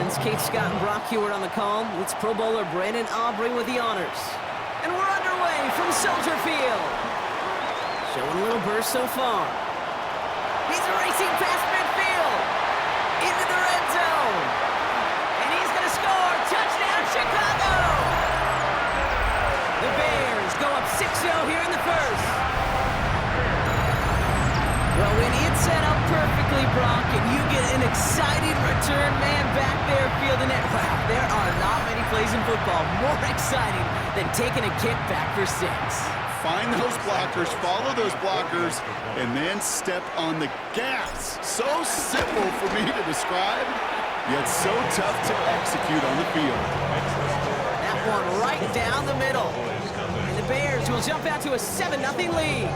offense. Kate Scott and Brock Hewitt on the call. It's Pro Bowler Brandon Aubrey with the honors. And we're underway from Soldier Field. Showing a little burst so far. He's racing past midfield. Into the red zone. And he's going to score. Touchdown, Chicago! The Bears go up 6-0 here in the first. Well, when it's set up perfectly, Brock, and you get an exciting return man back there fielding it, wow, there are not many plays in football more exciting than taking a kick back for 6. Find those blockers, follow those blockers, and then step on the gas. So simple for me to describe, yet so tough to execute on the field. That one right down the middle. And the Bears will jump out to a 7-0 lead.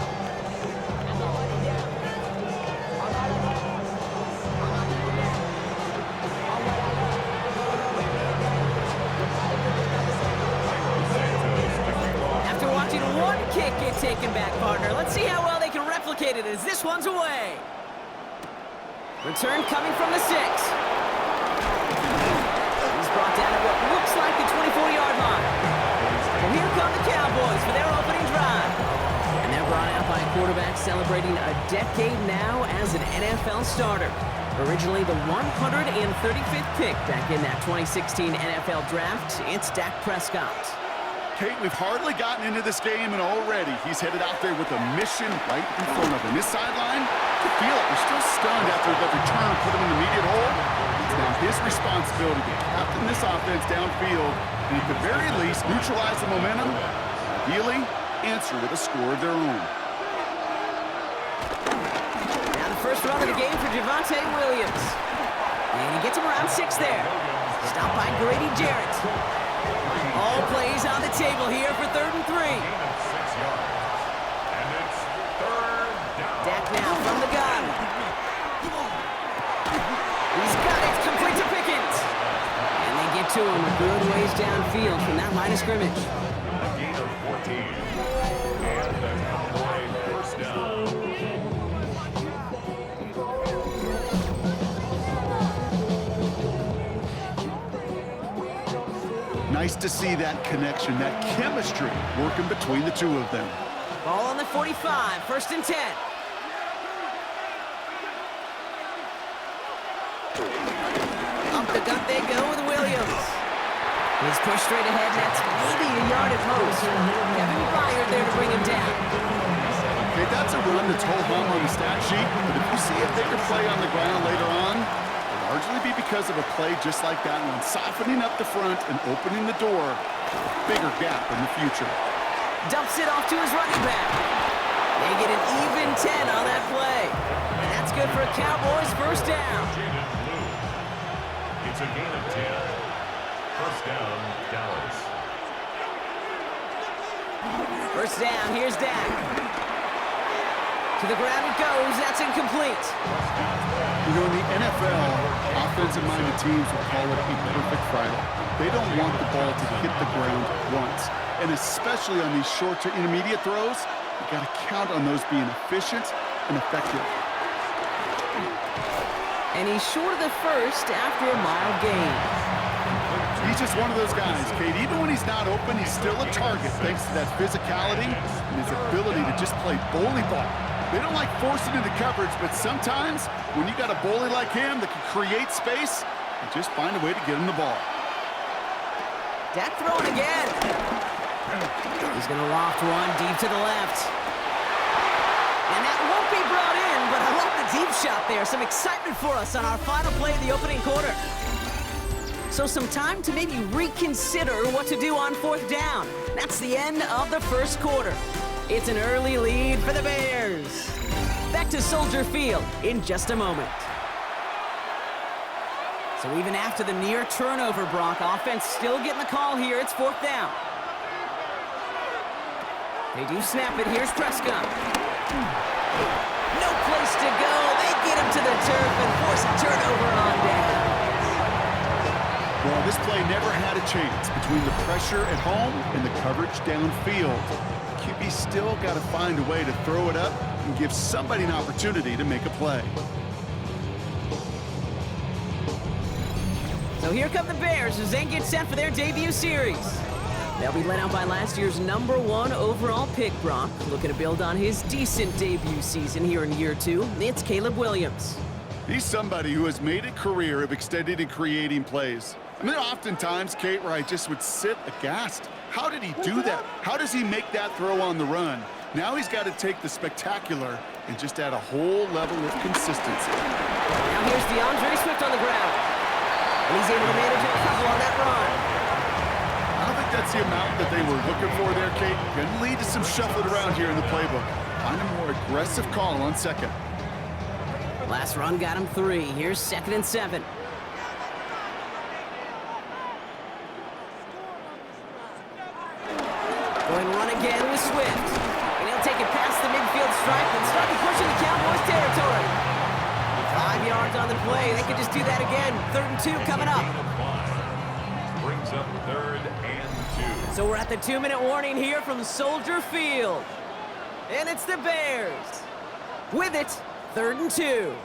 Kick get taken back, partner. Let's see how well they can replicate it as this one's away. Return coming from the 6. He's brought down at what looks like the 24-yard line. Well, here come the Cowboys for their opening drive. And they're brought out by a quarterback celebrating a decade now as an NFL starter. Originally the 135th pick back in that 2016 NFL Draft, it's Dak Prescott. Kate, we've hardly gotten into this game, and already he's headed out there with a mission right in front of him. His sideline, you can feel it. They're still stunned after the return put him in the immediate hole. It's now his responsibility to captain this offense downfield, and at the very least, neutralize the momentum, ideally answer with a score of their own. Now the first run of the game for Javonte Williams. And he gets him around 6 there. Stopped by Grady Jarrett. All plays on the table here for 3rd and 3. Dak now from the gun. He's got it, complete to Pickens. And they get to him a good ways downfield from that line of scrimmage. A gain of 14. And the Cowboy first down. Nice to see that connection, that chemistry working between the two of them. Ball on the 45, 1st and 10. Up the gut they go with Williams. He's pushed straight ahead, and that's maybe a yard at most. Kevin Byard there to bring him down. Okay, that's a run that's ho-hum on the stat sheet, but if you see a bigger play on the ground later on, largely be because of a play just like that one, softening up the front and opening the door for a bigger gap in the future. Dumps it off to his running back. They get an even 10 on that play. And that's good for a Cowboys first down. It's a gain of 10. First down, Dallas. First down, here's Dak. To the ground it goes, that's incomplete. You know, in the NFL, offensive-minded teams will call it a perfect Friday. They don't want the ball to hit the ground once. And especially on these short to intermediate throws, you got to count on those being efficient and effective. And he's short of the first after a mile gain. He's just one of those guys, Kate. Even when he's not open, he's still a target thanks to that physicality and his ability to just play bully ball. They don't like forcing into coverage, but sometimes when you got a bully like him that can create space, you just find a way to get him the ball. Dak throwing again. He's going to loft one deep to the left. And that won't be brought in, but I love the deep shot there. Some excitement for us on our final play of the opening quarter. So some time to maybe reconsider what to do on 4th down. That's the end of the first quarter. It's an early lead for the Bears. Back to Soldier Field in just a moment. So even after the near turnover, Brock, offense still getting the call here. It's 4th down. They do snap it. Here's Prescott. No place to go. They get him to the turf and force a turnover on down. Well, this play never had a chance between the pressure at home and the coverage downfield. QB still got to find a way to throw it up and give somebody an opportunity to make a play. So here come the Bears as they get set for their debut series. They'll be led out by last year's #1 overall pick, Brock. Looking to build on his decent debut season here in year 2. It's Caleb Williams. He's somebody who has made a career of extending and creating plays. I mean, oftentimes, Kate, where I just would sit aghast. How did he do that? How does he make that throw on the run? Now he's got to take the spectacular and just add a whole level of consistency. Now here's DeAndre Swift on the ground. And he's able to manage a couple on that run. I don't think that's the amount that they were looking for there, Kate. Going to lead to some shuffling around here in the playbook. Find a more aggressive call on second. Last run got him 3. Here's 2nd and 7. Going to run again with Swift. And he'll take it past the midfield stripe and start to push into Cowboys territory. 5 yards on the play. They could just do that again. 3rd and 2 coming up. Brings up 3rd and 2. So we're at the 2-minute warning here from Soldier Field. And it's the Bears. With it, 3rd and 2.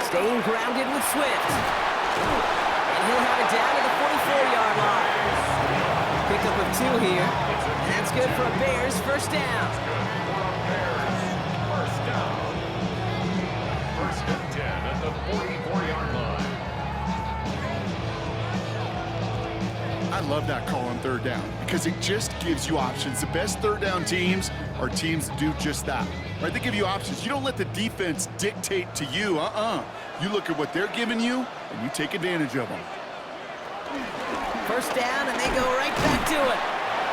Staying grounded with Swift. And he'll have it down to the 44-yard line. Pickup of 2 here. And that's good for a Bears first down. Bears, first down. 1st and 10 at the 44-yard line. I love that call on 3rd down because it just gives you options. The best 3rd down teams are teams that do just that. Right? They give you options. You don't let the defense dictate to you. You look at what they're giving you, and you take advantage of them. First down, and they go right back to it.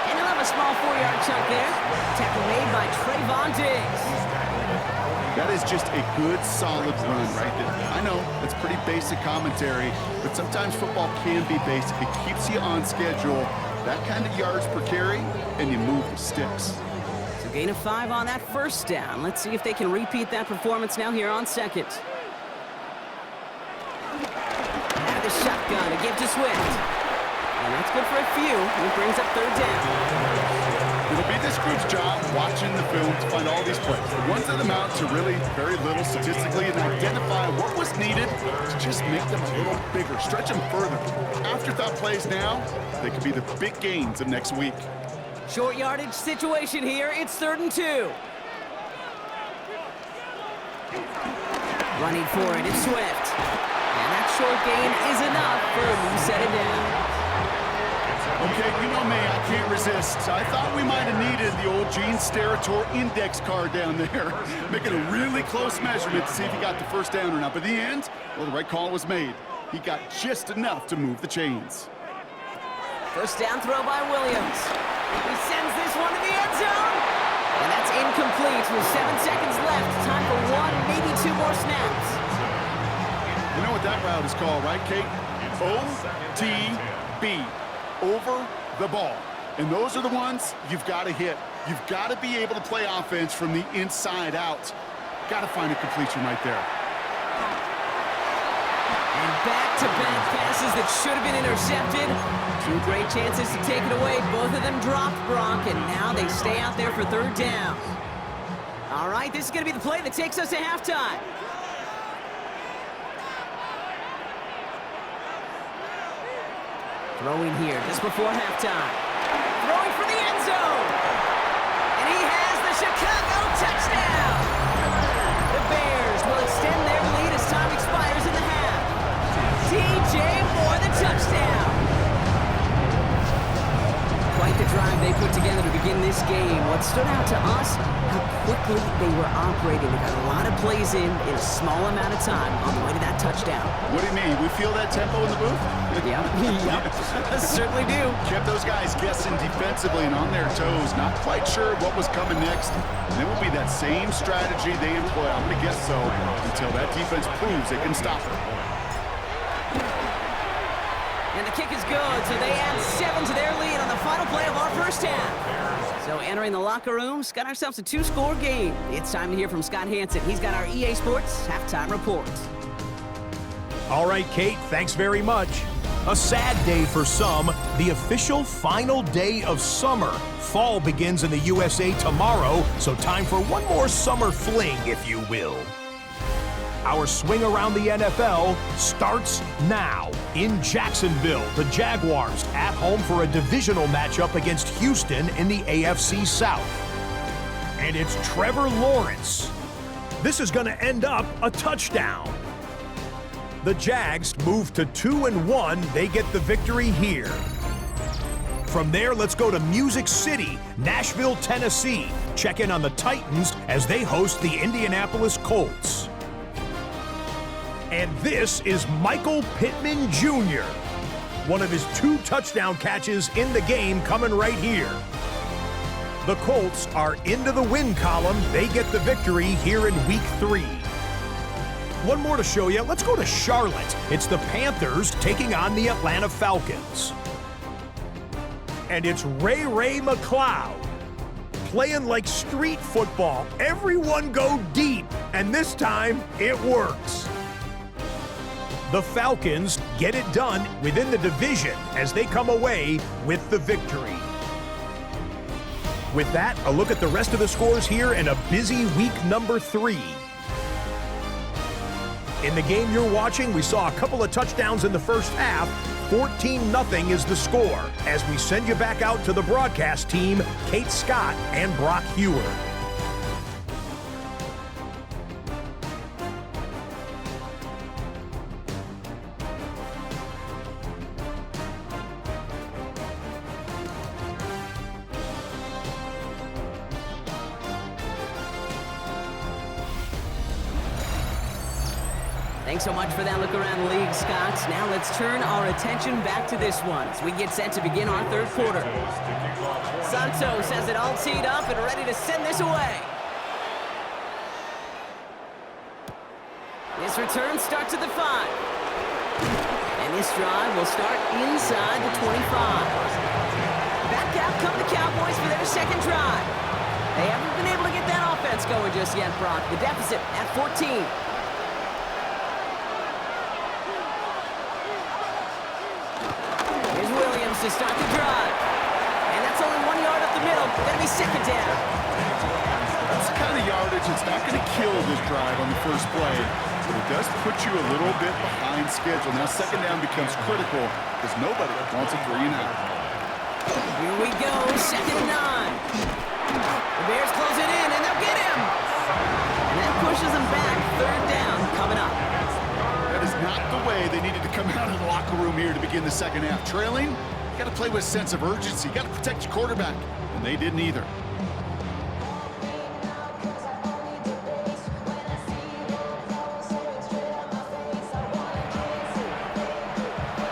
And he'll have a small 4-yard chunk there. Tackle made by Trayvon Diggs. That is just a good, solid run right there. I know, that's pretty basic commentary, but sometimes football can be basic. It keeps you on schedule. That kind of yards per carry, and you move the sticks. So gain of 5 on that first down. Let's see if they can repeat that performance now here on 2nd. Out of the shotgun to give to Swift. And that's good for a few. It brings up 3rd down. It'll be this group's job watching the film to find all these plays. The ones that amount to really very little statistically and identify what was needed to just make them a little bigger, stretch them further. Afterthought plays now, they could be the big gains of next week. Short yardage situation here. It's 3rd and 2. Running for it is Swift. And that short gain is enough for a new set of down. Okay, you know me, I can't resist. I thought we might have needed the old Gene Steratore index card down there, making a really close measurement to see if he got the first down or not. But in the end, well, the right call was made. He got just enough to move the chains. First down throw by Williams. He sends this one to the end zone. And that's incomplete with 7 seconds left. Time for 1, maybe 2 more snaps. You know what that route is called, right, Kate? OTB. Over the ball. And those are the ones you've got to hit. You've got to be able to play offense from the inside out. Got to find a completion right there. And back-to-back passes that should have been intercepted. 2 great chances to take it away. Both of them dropped, Brock, and now they stay out there for 3rd down. All right, this is going to be the play that takes us to halftime. Throwing here just before halftime. Throwing for the end zone. And he has the Chicago touchdown. The Bears will extend their lead as time expires in the half. DJ Moore, the touchdown. Quite the drive they put together to begin this game. What stood out to us, how quickly they were operating. They got a lot of plays in a small amount of time on the way to that touchdown. What do you mean? We feel that tempo in the booth? Yep, certainly do. Kept those guys guessing defensively and on their toes, not quite sure what was coming next. And it will be that same strategy they employ, I'm going to guess so, until that defense proves they can stop it. And the kick is good, so they add 7 to their lead on the final play of our first half. So So entering the locker rooms, got ourselves a 2-score game. It's time to hear from Scott Hansen. He's got our EA Sports halftime report. All right, Kate, thanks very much. A sad day for some, the official final day of summer. Fall begins in the USA tomorrow, so time for one more summer fling, if you will. Our swing around the NFL starts now. In Jacksonville, the Jaguars at home for a divisional matchup against Houston in the AFC South. And it's Trevor Lawrence. This is going to end up a touchdown. The Jags move to 2-1. They get the victory here. From there, let's go to Music City, Nashville, Tennessee. Check in on the Titans as they host the Indianapolis Colts. And this is Michael Pittman Jr. One of his 2 touchdown catches in the game coming right here. The Colts are into the win column. They get the victory here in Week 3. One more to show you. Let's go to Charlotte. It's the Panthers taking on the Atlanta Falcons. And it's Ray McCloud playing like street football. Everyone go deep, and this time it works. The Falcons get it done within the division as they come away with the victory. With that, a look at the rest of the scores here in a busy week number 3. In the game you're watching, we saw a couple of touchdowns in the first half. 14-0 is the score as we send you back out to the broadcast team, Kate Scott and Brock Hewer. Thanks so much for that look around the league, Scott. Now let's turn our attention back to this one as we get set to begin our third quarter. Santos has it all teed up and ready to send this away. This return starts at the 5. And this drive will start inside the 25. Back out come the Cowboys for their second drive. They haven't been able to get that offense going just yet, Brock. The deficit at 14. To start the drive. And that's only 1 yard up the middle. Gonna be second down. That's the kind of yardage that's not going to kill this drive on the first play, but it does put you a little bit behind schedule. Now second down becomes critical because nobody wants a 3 and out. Here we go, second and 9. The Bears close it in, and they'll get him. And that pushes them back. Third down coming up. That is not the way they needed to come out of the locker room here to begin the second half. Trailing, got to play with a sense of urgency. Got to protect your quarterback, and they didn't either.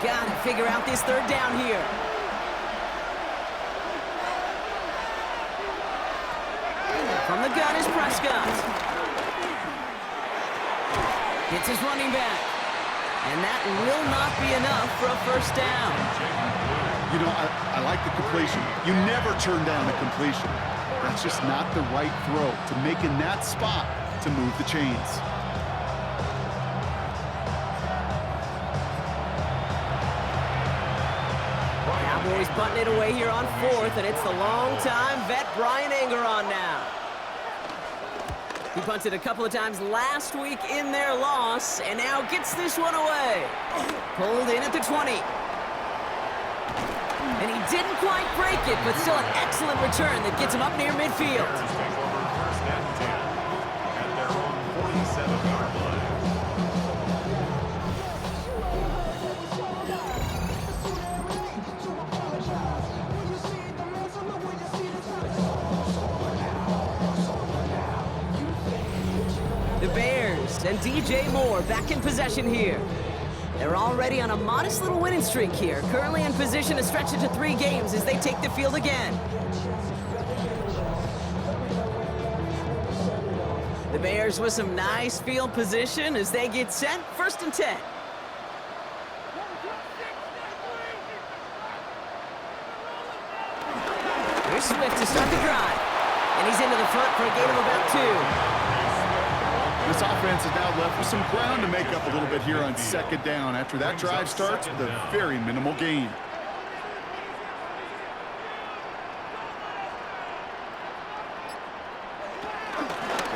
Got to figure out this third down here. From the gun is Prescott. It's his running back. And that will not be enough for a first down. You know, I like the completion. You never turn down a completion. That's just not the right throw to make in that spot to move the chains. Cowboys putting it away here on 4th, and it's the long-time vet Brian Anger on now. He punted a couple of times last week in their loss, and now gets this one away. Pulled in at the 20. And he didn't quite break it, but still an excellent return that gets him up near midfield. First and 10 at their own 47-yard line. The Bears and DJ Moore back in possession here. They're already on a modest little winning streak here, currently in position to stretch it to 3 games as they take the field again. The Bears with some nice field position as they get set, 1st and 10. Here's Swift to start the drive. effort for a gain of about 2. This offense is now left with some ground to make up a little bit here on second down after that drive starts with a very minimal gain.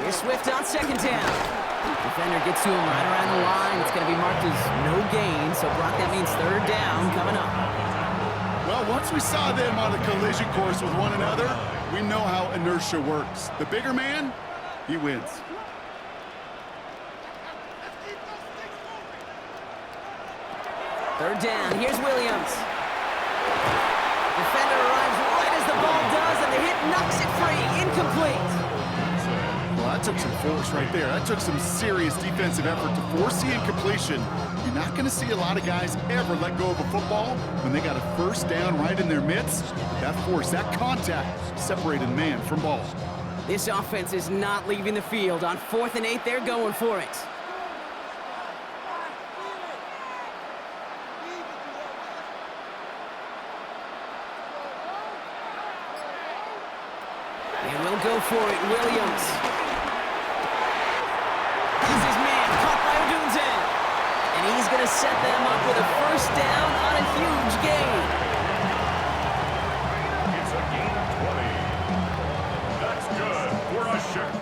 Here's Swift on second down. Defender gets to him right around the line. It's going to be marked as no gain, so Brock, that means third down coming up. Well, once we saw them on a collision course with one another, we know how inertia works. The bigger man, he wins. Third down, here's Williams. Defender arrives right as the ball does, and the hit knocks it free. Incomplete. Well, that took some force right there. That took some serious defensive effort to force the incompletion. You're not going to see a lot of guys ever let go of a football when they got a first down right in their midst. That force, that contact, separated man from ball. This offense is not leaving the field. On 4th and 8, they're going for it. And we'll go for it, Williams. He's his man, caught by Odunze. And he's going to set them up with a first down on a huge gain. It's a gain of 20. That's good for a shot.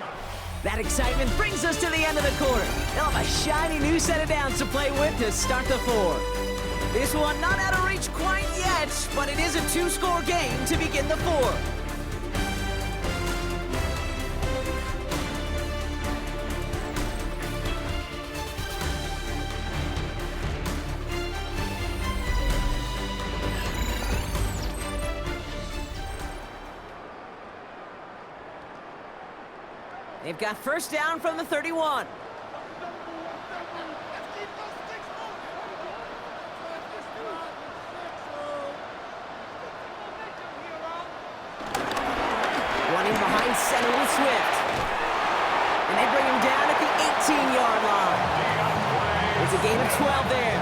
That excitement brings us to the end of the quarter. They'll have a shiny new set of downs to play with to start the 4. This one not out of reach quite yet, but it is a 2-score game to begin the 4. They've got first down from the 31. Running behind center with Swift. And they bring him down at the 18-yard line. It's a gain of 12 there.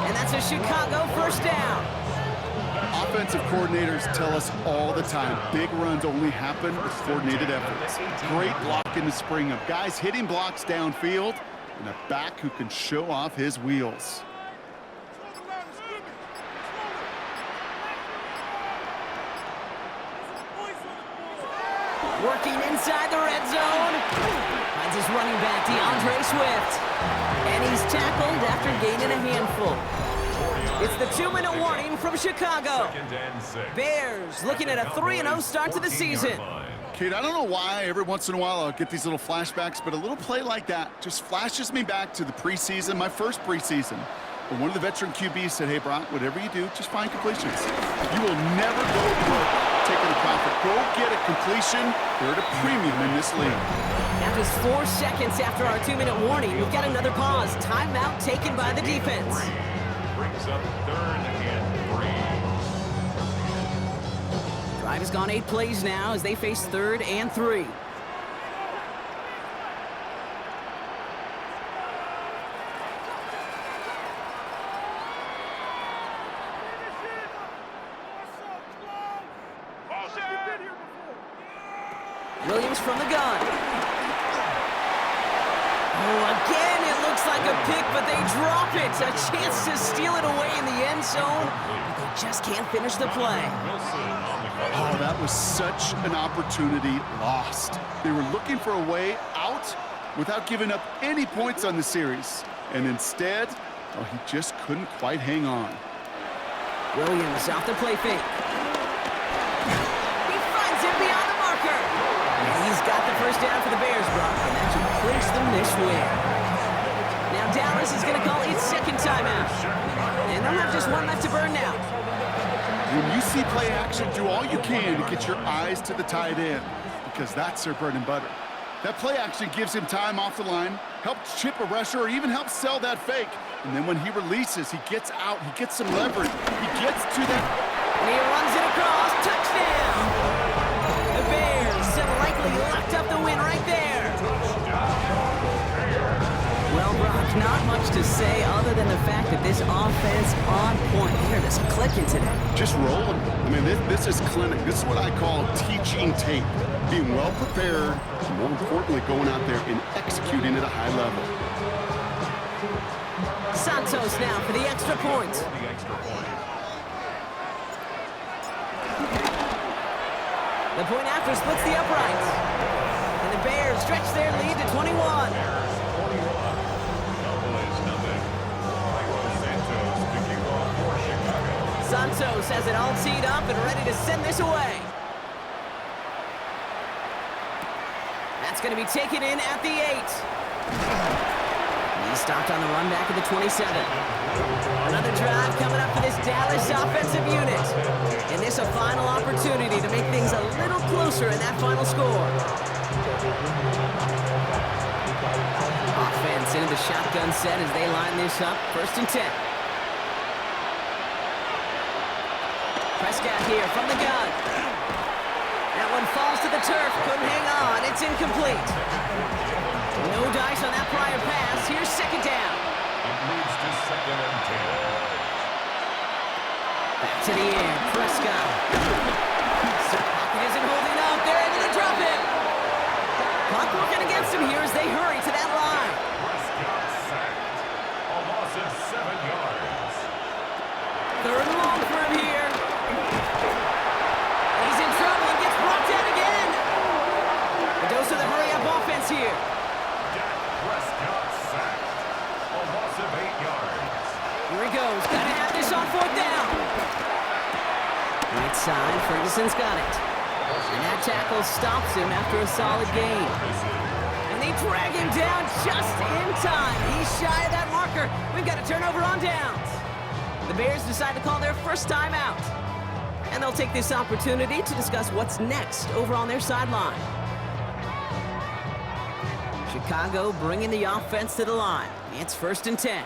And that's a Chicago first down. Offensive coordinators tell us all the time, big runs only happen with coordinated efforts. Great block in the spring of guys hitting blocks downfield and a back who can show off his wheels. Working inside the red zone. Finds his running back, DeAndre Swift. And he's tackled after gaining a handful. It's the 2-minute warning from Chicago. Bears looking at a 3-0 start to the season. Kate, I don't know why every once in a while I'll get these little flashbacks, but a little play like that just flashes me back to the preseason, my first preseason. When one of the veteran QBs said, hey, Brock, whatever you do, just find completions. You will never go broke taking a profit. Go get a completion. They're at a premium in this league. Now just 4 seconds after our 2-minute warning, we've got another pause. Timeout taken by the defense. Brings up 3rd and 3. Drive has gone 8 plays now as they face 3rd and 3. Williams from the gun. Oh, again, it looks like a pick, but they drop it. A chance to steal it away in the end zone, but they just can't finish the play. Oh, that was such an opportunity lost. They were looking for a way out without giving up any points on the series. And instead, oh, he just couldn't quite hang on. Williams off the play fake. He finds it beyond the marker. And he's got the first down for the Bears, Brock, and that should clinch them this win. Now Dallas is going to call its second timeout. And they'll have just one left to burn now. When you see play action, do all you can to get your eyes to the tight end, because that's their bread and butter. That play action gives him time off the line, helps chip a rusher, or even helps sell that fake. And then when he releases, he gets out, he gets some leverage, he gets to that. And he runs it across, touchdown! The Bears have likely locked up the win right there. Well, Brock, not much to say other than the fact at this offense on point. They're just clicking today. Just rolling. I mean, this is clinic. This is what I call teaching tape. Being well prepared, and more importantly, going out there and executing at a high level. Santos now for the extra point. The point after splits the uprights. And the Bears stretch their lead to 21. Santos has it all teed up and ready to send this away. That's going to be taken in at the 8. He stopped on the run back at the 27. Another drive coming up for this Dallas offensive unit. And this a final opportunity to make things a little closer in that final score. Offense into the shotgun set as they line this up. 1st and 10. Prescott here from the gun. That one falls to the turf. Couldn't hang on. It's incomplete. No dice on that prior pass. Here's 2nd down. It moves to 2nd and 10. Back to the air. Prescott. Pocket isn't holding up. They're able to drop it. Clock working against him here as they hurry to that line. Prescott sacked. A loss of 7 yards. 3rd and long for him here. He's in trouble and gets brought down again. A dose of the hurry-up offense here. Prescott sacked. A loss of 8 yards. Here he goes. Gotta have this on 4th down. Right side, Ferguson's got it. And that tackle stops him after a solid gain. And they drag him down just in time. He's shy of that marker. We've got a turnover on downs. The Bears decide to call their first time out. And they'll take this opportunity to discuss what's next over on their sideline. Chicago bringing the offense to the line. It's 1st and 10.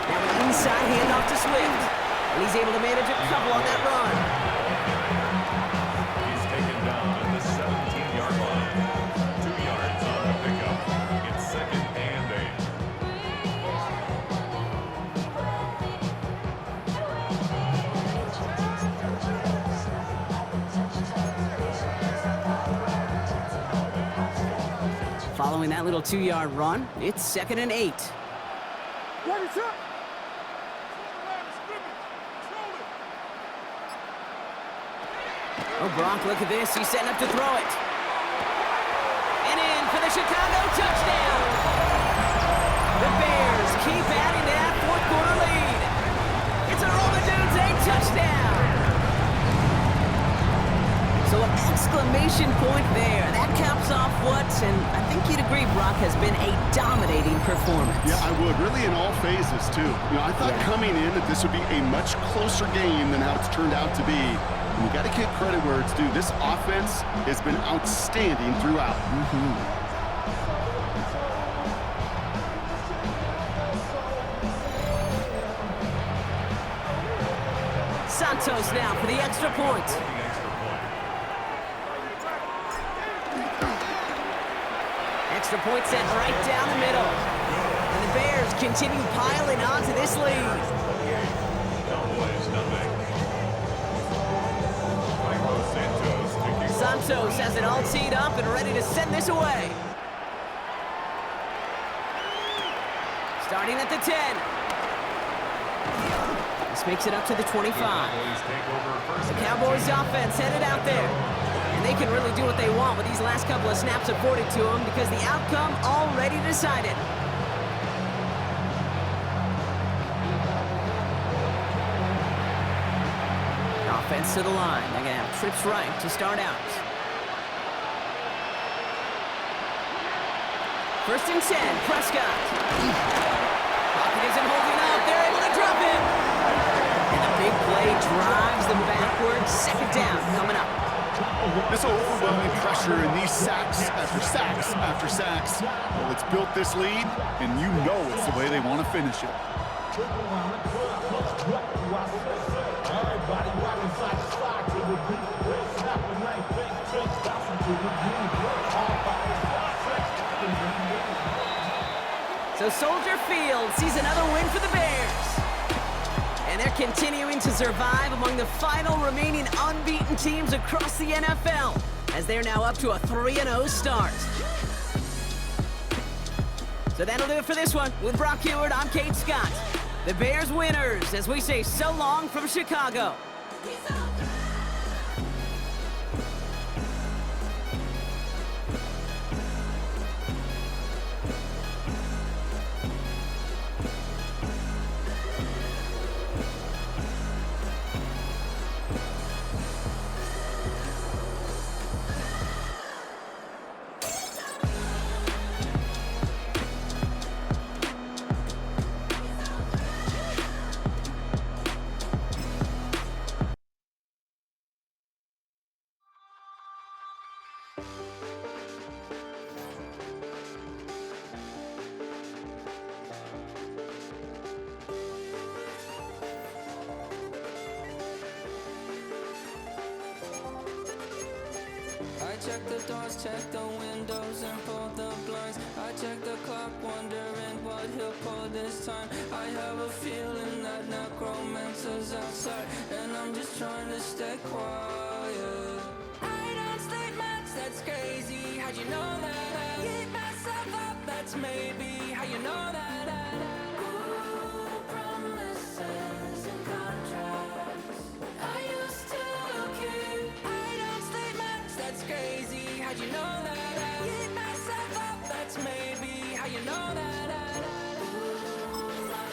Now an inside handoff to Swift. And he's able to manage a couple on that run. He's taken down at the 17-yard line. 2 yards on the pickup. It's 2nd and 8. Following that little 2-yard run, it's 2nd and 8. Oh, Gronk, look at this. He's setting up to throw it. And in for the Chicago touchdown. The Bears keep adding to that 4th quarter lead. It's a Romadudes 8 touchdown. So an exclamation point there. That caps off what, and I think you'd agree, Brock, has been a dominating performance. Yeah, I would. Really in all phases, too. You know, I thought coming in that this would be a much closer game than how it's turned out to be. And you got to give credit where it's due. This offense has been outstanding throughout. Santos now for the extra point. Extra point set right down the middle. And the Bears continue piling on to this lead. Santos has it all teed up and ready to send this away. Starting at the 10. This makes it up to the 25. The Cowboys offense headed out there. And they can really do what they want with these last couple of snaps afforded to them because the outcome already decided. Offense to the line. They're going to have trips right to start out. 1st and 10. Prescott. Pocket isn't holding up. They're able to drop it. And a big play drives them backwards. 2nd down coming up. This overwhelming pressure and these sacks after sacks after sacks. Well, it's built this lead, and you know it's the way they want to finish it. So Soldier Field sees another win for the Bears. And they're continuing to survive among the final remaining unbeaten teams across the NFL, as they're now up to a 3-0 start. So that'll do it for this one. With Brock Heward, I'm Kate Scott. The Bears winners, as we say so long from Chicago. I check the doors, check the windows, and pull the blinds. I check the clock, wondering what he'll pull this time. I have a feeling that necromancer's outside, and I'm just trying to stay quiet. I don't sleep much, that's crazy. How'd you know that? Keep myself up, that's maybe how you know that. Ooh, promises and contracts I used to keep. I don't sleep much, that's crazy. How'd you know that? Keep myself up, that's maybe how you know that. Ooh, my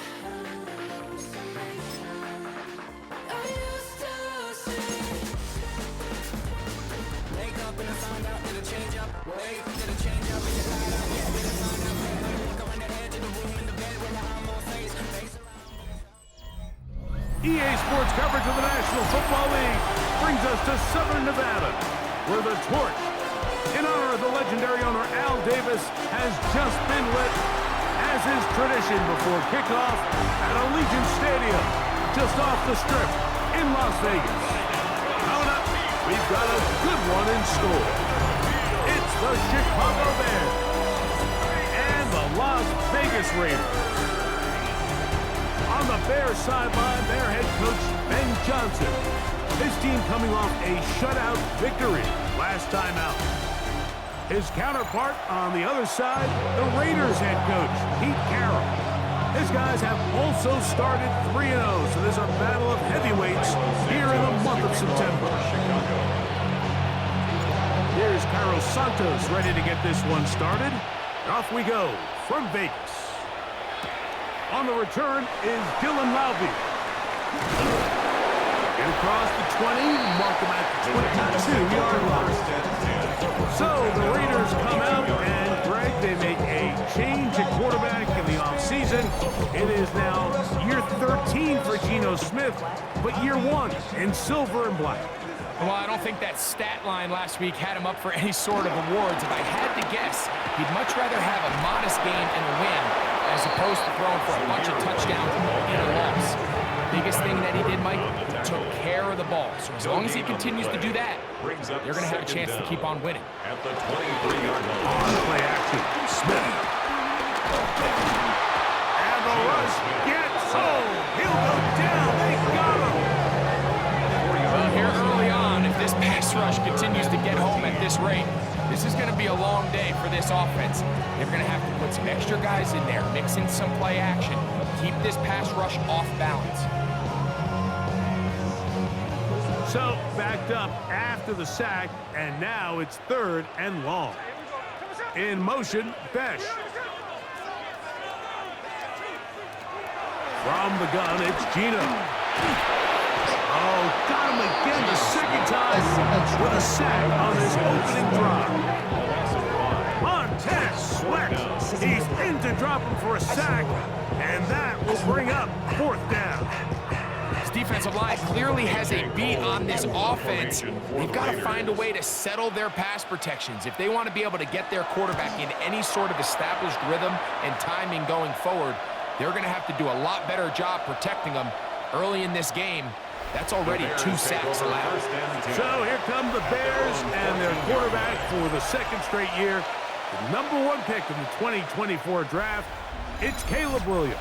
hallucination I used to see. Wake up and I find out that it change up. Wait, did it change up? Is it light up? Yeah, did it find out? Going that edge of the room in the bed with my arm on face EA Sports coverage of the National Football League brings us to Southern Nevada, where the torch, in honor of the legendary owner Al Davis, has just been lit, as is tradition before kickoff at Allegiant Stadium, just off the Strip in Las Vegas. Coming up, we've got a good one in store. It's the Chicago Bears and the Las Vegas Raiders. On the Bears sideline, their head coach, Ben Johnson. His team coming off a shutout victory last time out. His counterpart on the other side, the Raiders head coach, Pete Carroll. His guys have also started 3-0, so there's a battle of heavyweights here in the month of September. Here's Carlos Santos ready to get this one started. Off we go from Vegas. On the return is Dylan Laube. Get across the 20, mark him at the 22-yard line. So the Raiders come out, and Greg, they make a change at quarterback in the offseason. It is now year 13 for Geno Smith, but year 1 in silver and black. Well, I don't think that stat line last week had him up for any sort of awards. If I had to guess, he'd much rather have a modest game and a win as opposed to throwing for a bunch of touchdowns in a loss. Biggest thing that he did, Mike, took care of the ball. So as long as he continues to do that, you're going to have a chance to keep on winning. At the 23-yard line. On play action, Smith. And the rush gets home. He'll go down. They got him. Well, here early on, if this pass rush continues to get home at this rate, this is going to be a long day for this offense. They're going to have to put some extra guys in there, mix in some play action, keep this pass rush off balance. So, backed up after the sack, and now it's 3rd and long. In motion, Besh. From the gun, it's Geno. Oh, got him again the second time with a sack on his opening drive. Montez Sweat. He's in to drop him for a sack, and that will bring up 4th down. This defensive line clearly has a beat on this offense. They've got to find a way to settle their pass protections if they want to be able to get their quarterback in any sort of established rhythm and timing going forward. they're going to have to do a lot better job protecting them early in this game. That's already 2 sacks allowed. So here come the Bears and their quarterback for the second straight year. The #1 pick in the 2024 draft, it's Caleb Williams.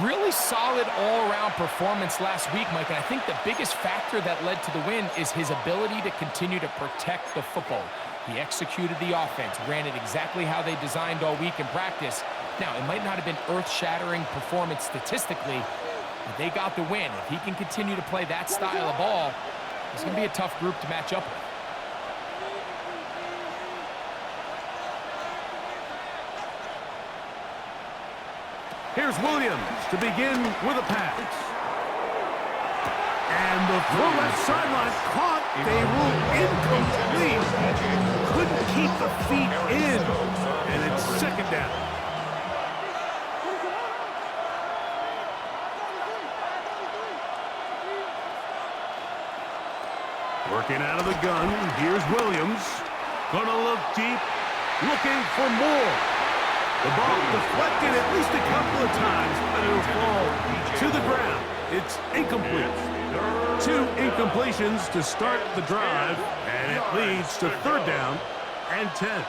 Really solid all-around performance last week, Mike, and I think the biggest factor that led to the win is his ability to continue to protect the football. He executed the offense, ran it exactly how they designed all week in practice. Now, it might not have been earth-shattering performance statistically, but they got the win. If he can continue to play that style of ball, it's going to be a tough group to match up with. Here's Williams to begin with a pass. And the throw left sideline caught. They rule incomplete. Couldn't keep the feet in. And it's second down. Working out of the gun. Here's Williams. Gonna look deep. Looking for more. The ball deflected at least a couple of times, but it'll fall to the ground. It's incomplete. 2 incompletions to start the drive, and it leads to third down and 10.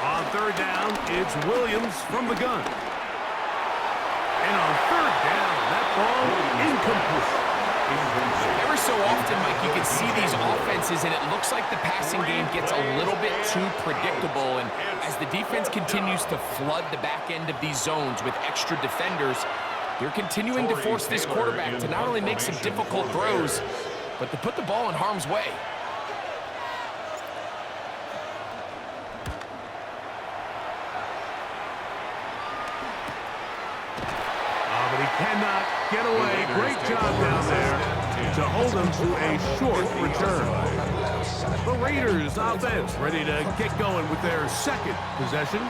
On third down, it's Williams from the gun. And on third down, that ball incomplete. Every so often, Mike, you can see these offenses, and it looks like the passing game gets a little bit too predictable. And as the defense continues to flood the back end of these zones with extra defenders, they're continuing to force this quarterback to not only make some difficult throws, but to put the ball in harm's way. But he cannot get away. Great job down there to hold him to a short return. The Raiders offense ready to get going with their second possession.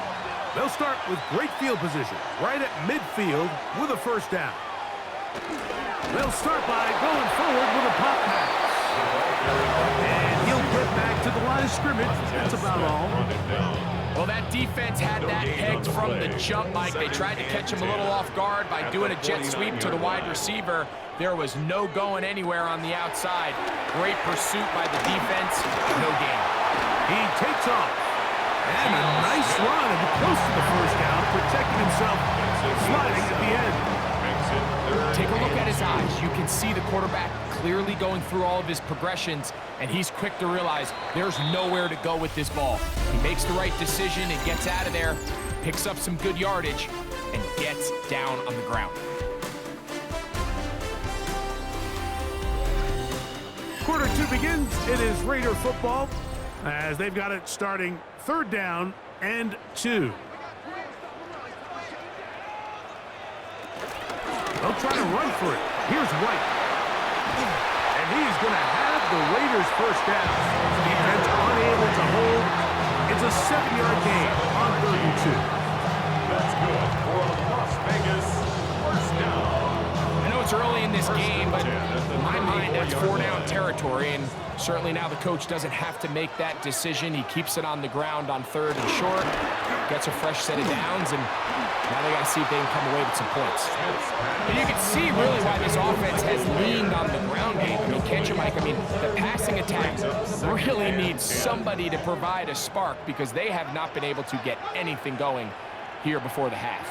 They'll start with great field position right at midfield with a first down. They'll start by going forward with a pop pass. And he'll get back to the line of scrimmage. That's about all. Well, that defense had that pegged from the jump, Mike. They tried to catch him a little off guard by doing a jet sweep to the wide receiver. There was no going anywhere on the outside. Great pursuit by the defense. No gain. He takes off. And a nice run and close to the first down, protecting himself, sliding at the end. Take a look at his eyes. You can see the quarterback clearly going through all of his progressions, and he's quick to realize there's nowhere to go with this ball. He makes the right decision and gets out of there, picks up some good yardage, and gets down on the ground. Quarter 2 begins. It is Raider football as they've got it starting third down and 2. They'll try to run for it. Here's White. And he's going to have the Raiders first down. Defense unable to hold. It's a 7-yard gain on 32. That's good for Las Vegas. First down. I know it's early in this game, but in my mind, that's 4-down territory, and certainly now the coach doesn't have to make that decision. He keeps it on the ground on 3rd and short, gets a fresh set of downs, and now they got to see if they can come away with some points. And you can see really why this offense has leaned on the ground game. I mean, can't you, Mike? I mean, the passing attack really needs somebody to provide a spark because they have not been able to get anything going here before the half.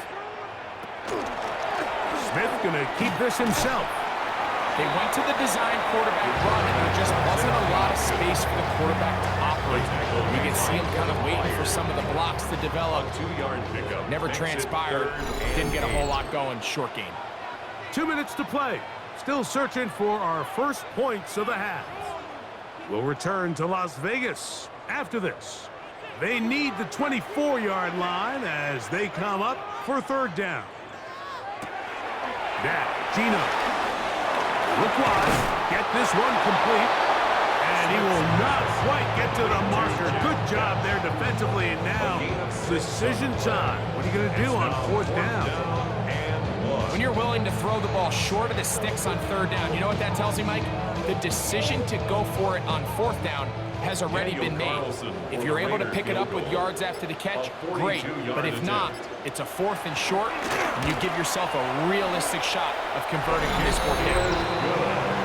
Smith going to keep this himself. They went to the design quarterback run, and there just wasn't a lot of space for the quarterback to operate. You can see him kind of waiting for some of the blocks to develop. 2-yard pickup. Never transpired. Didn't get a whole lot going. Short game. 2 minutes to play. Still searching for our first points of the half. We'll return to Las Vegas after this. They need the 24-yard line as they come up for third down. Now, Gino. Look wide. Get this one complete. And he will not quite get to the marker. Good job there defensively. And now, decision time. What are you going to do on 4th down? When you're willing to throw the ball short of the sticks on 3rd down, you know what that tells me, Mike? The decision to go for it on 4th down has already been made. If you're able to pick it up with yards after the catch, great. But if not, it's a 4th and short, and you give yourself a realistic shot of converting from this 4th down.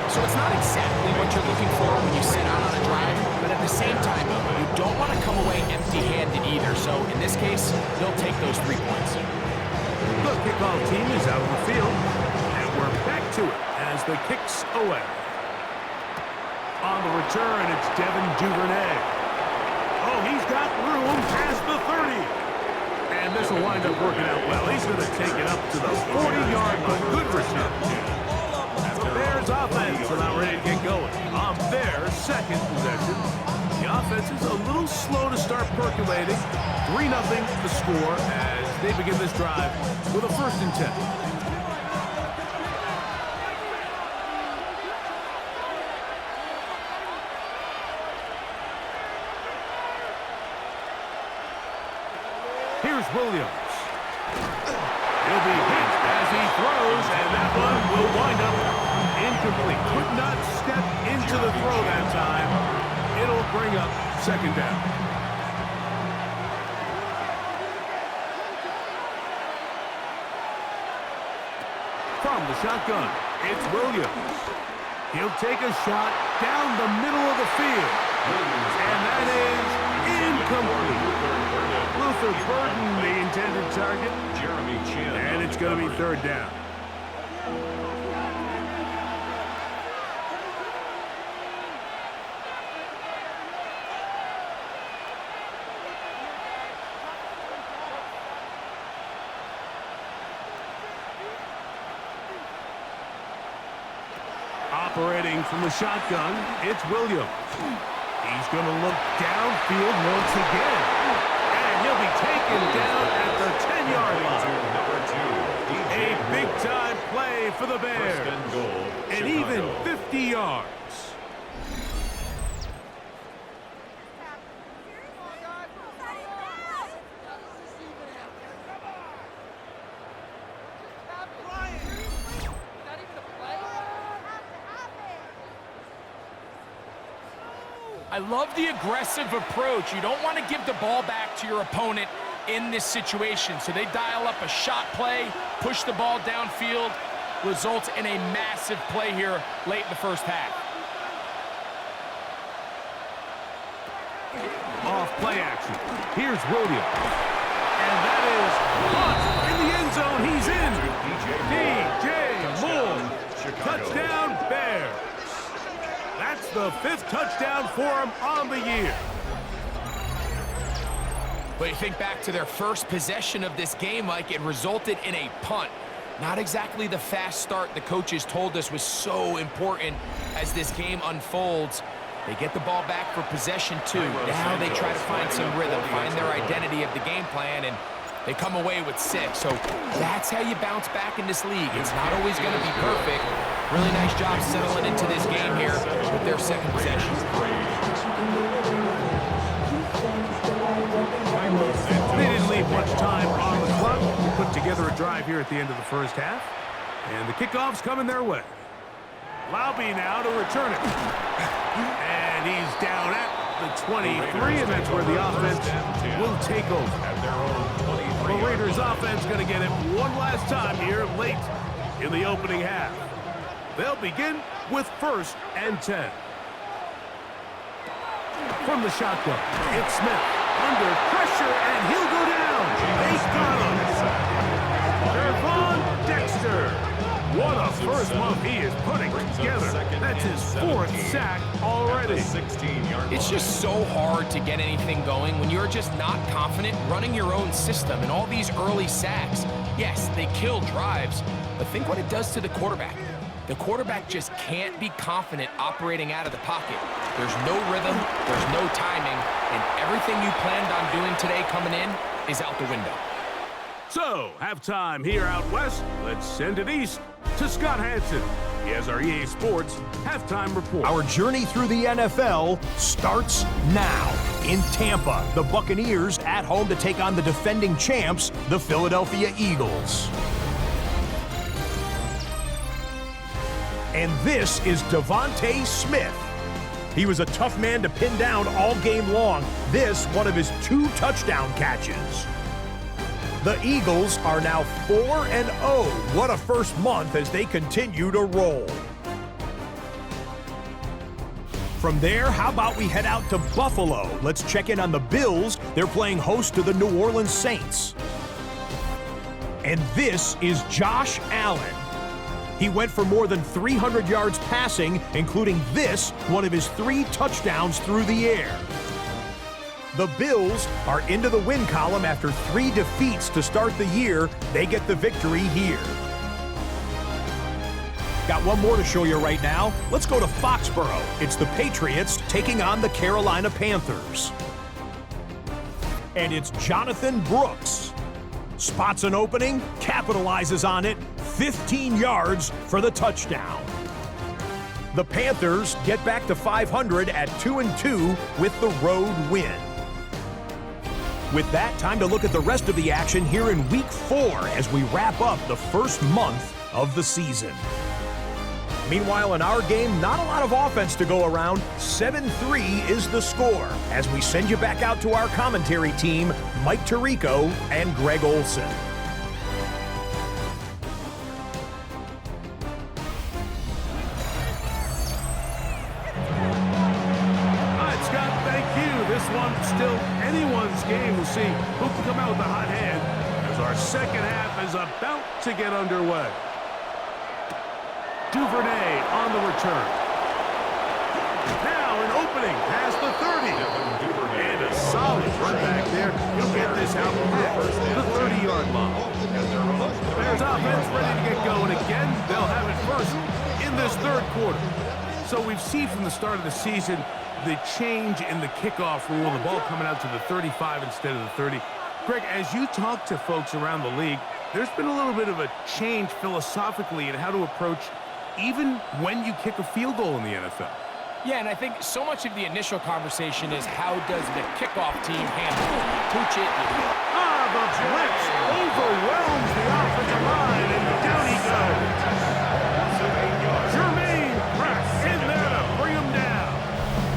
So it's not exactly what you're looking for when you set out on a drive, but at the same time, you don't want to come away empty-handed either. So in this case, they'll take those 3 points. The kickoff team is out of the field, and we're back to it as the kick's away. On the return, it's Devin Duvernay. Oh, he's got room past the 30. And this will wind up working out well. He's going to take it up to the 40-yard line. Good return. The Bears offense are now ready to get going on their second possession. The offense is a little slow to start percolating. 3-0 the score as they begin this drive with a 1st and 10. Here's Williams. He'll be hit as he throws, and that one will wind up incomplete. Could not step into the throw that time. It'll bring up 2nd down. From the shotgun, it's Williams. He'll take a shot down the middle of the field. And that is incomplete. Luther Burden, the intended target. And it's going to be 3rd down. Operating from the shotgun, it's Williams. He's going to look downfield once again. And he'll be taken down at the 10-yard line. A big-time play for the Bears. And even 50 yards. I love the aggressive approach. You don't want to give the ball back to your opponent in this situation. So they dial up a shot play, push the ball downfield, results in a massive play here late in the 1st half. Off play action. Here's Williams. And that is caught in the end zone. He's in. DJ Moore. Touchdown, Bears. That's the 5th touchdown for him on the year. But you think back to their first possession of this game, Mike, it resulted in a punt. Not exactly the fast start the coaches told us was so important as this game unfolds. They get the ball back for possession 2. Now they try to find some rhythm, find their identity of the game plan, and they come away with 6. So that's how you bounce back in this league. It's not always going to be perfect. Really nice job settling into this game here with their second possession. They didn't leave much time on the clock to put together a drive here at the end of the 1st half. And the kickoff's coming their way. Laube now to return it. And he's down at the 23, and that's where the offense will take over. The Raiders offense going to get it one last time here late in the opening half. They'll begin with 1st and 10. From the shotgun, it's Smith. Under pressure, and he'll go down. They got him. Gervon Dexter. What a first month he is putting together. That's his 4th sack already. It's just so hard to get anything going when you're just not confident running your own system. And all these early sacks, yes, they kill drives, but think what it does to the quarterback. The quarterback just can't be confident operating out of the pocket. There's no rhythm, there's no timing, and everything you planned on doing today coming in is out the window. So, halftime here out west. Let's send it east to Scott Hansen. He has our EA Sports halftime report. Our journey through the NFL starts now. In Tampa, the Buccaneers at home to take on the defending champs, the Philadelphia Eagles. And this is Devontae Smith. He was a tough man to pin down all game long. This, one of his 2 touchdown catches. The Eagles are now 4-0. What a first month as they continue to roll. From there, how about we head out to Buffalo? Let's check in on the Bills. They're playing host to the New Orleans Saints. And this is Josh Allen. He went for more than 300 yards passing, including this, one of his 3 touchdowns through the air. The Bills are into the win column after 3 defeats to start the year. They get the victory here. Got one more to show you right now. Let's go to Foxborough. It's the Patriots taking on the Carolina Panthers. And it's Jonathan Brooks. Spots an opening, capitalizes on it, 15 yards for the touchdown. The Panthers get back to 500 at 2-2 with the road win. With that, time to look at the rest of the action here in Week 4 as we wrap up the first month of the season. Meanwhile, in our game, not a lot of offense to go around. 7-3 is the score as we send you back out to our commentary team, Mike Tirico and Greg Olson. All right, Scott, thank you. This one's still anyone's game. We'll see who can come out with the hot hand as our second half is about to get underway. Duvernay on the return. Now an opening past the 30. And a solid run back there. He'll get this out past the 30-yard line. Bears offense ready to get going again. They'll have it first in this third quarter. So we've seen from the start of the season the change in the kickoff rule, the ball coming out to the 35 instead of the 30. Greg, as you talk to folks around the league, there's been a little bit of a change philosophically in how to approach even when you kick a field goal in the NFL. Yeah, and I think so much of the initial conversation is how does the kickoff team handle it? Pooch it. The blitz overwhelms the offensive line, and down he goes. Jermaine Pratt in there to bring him down.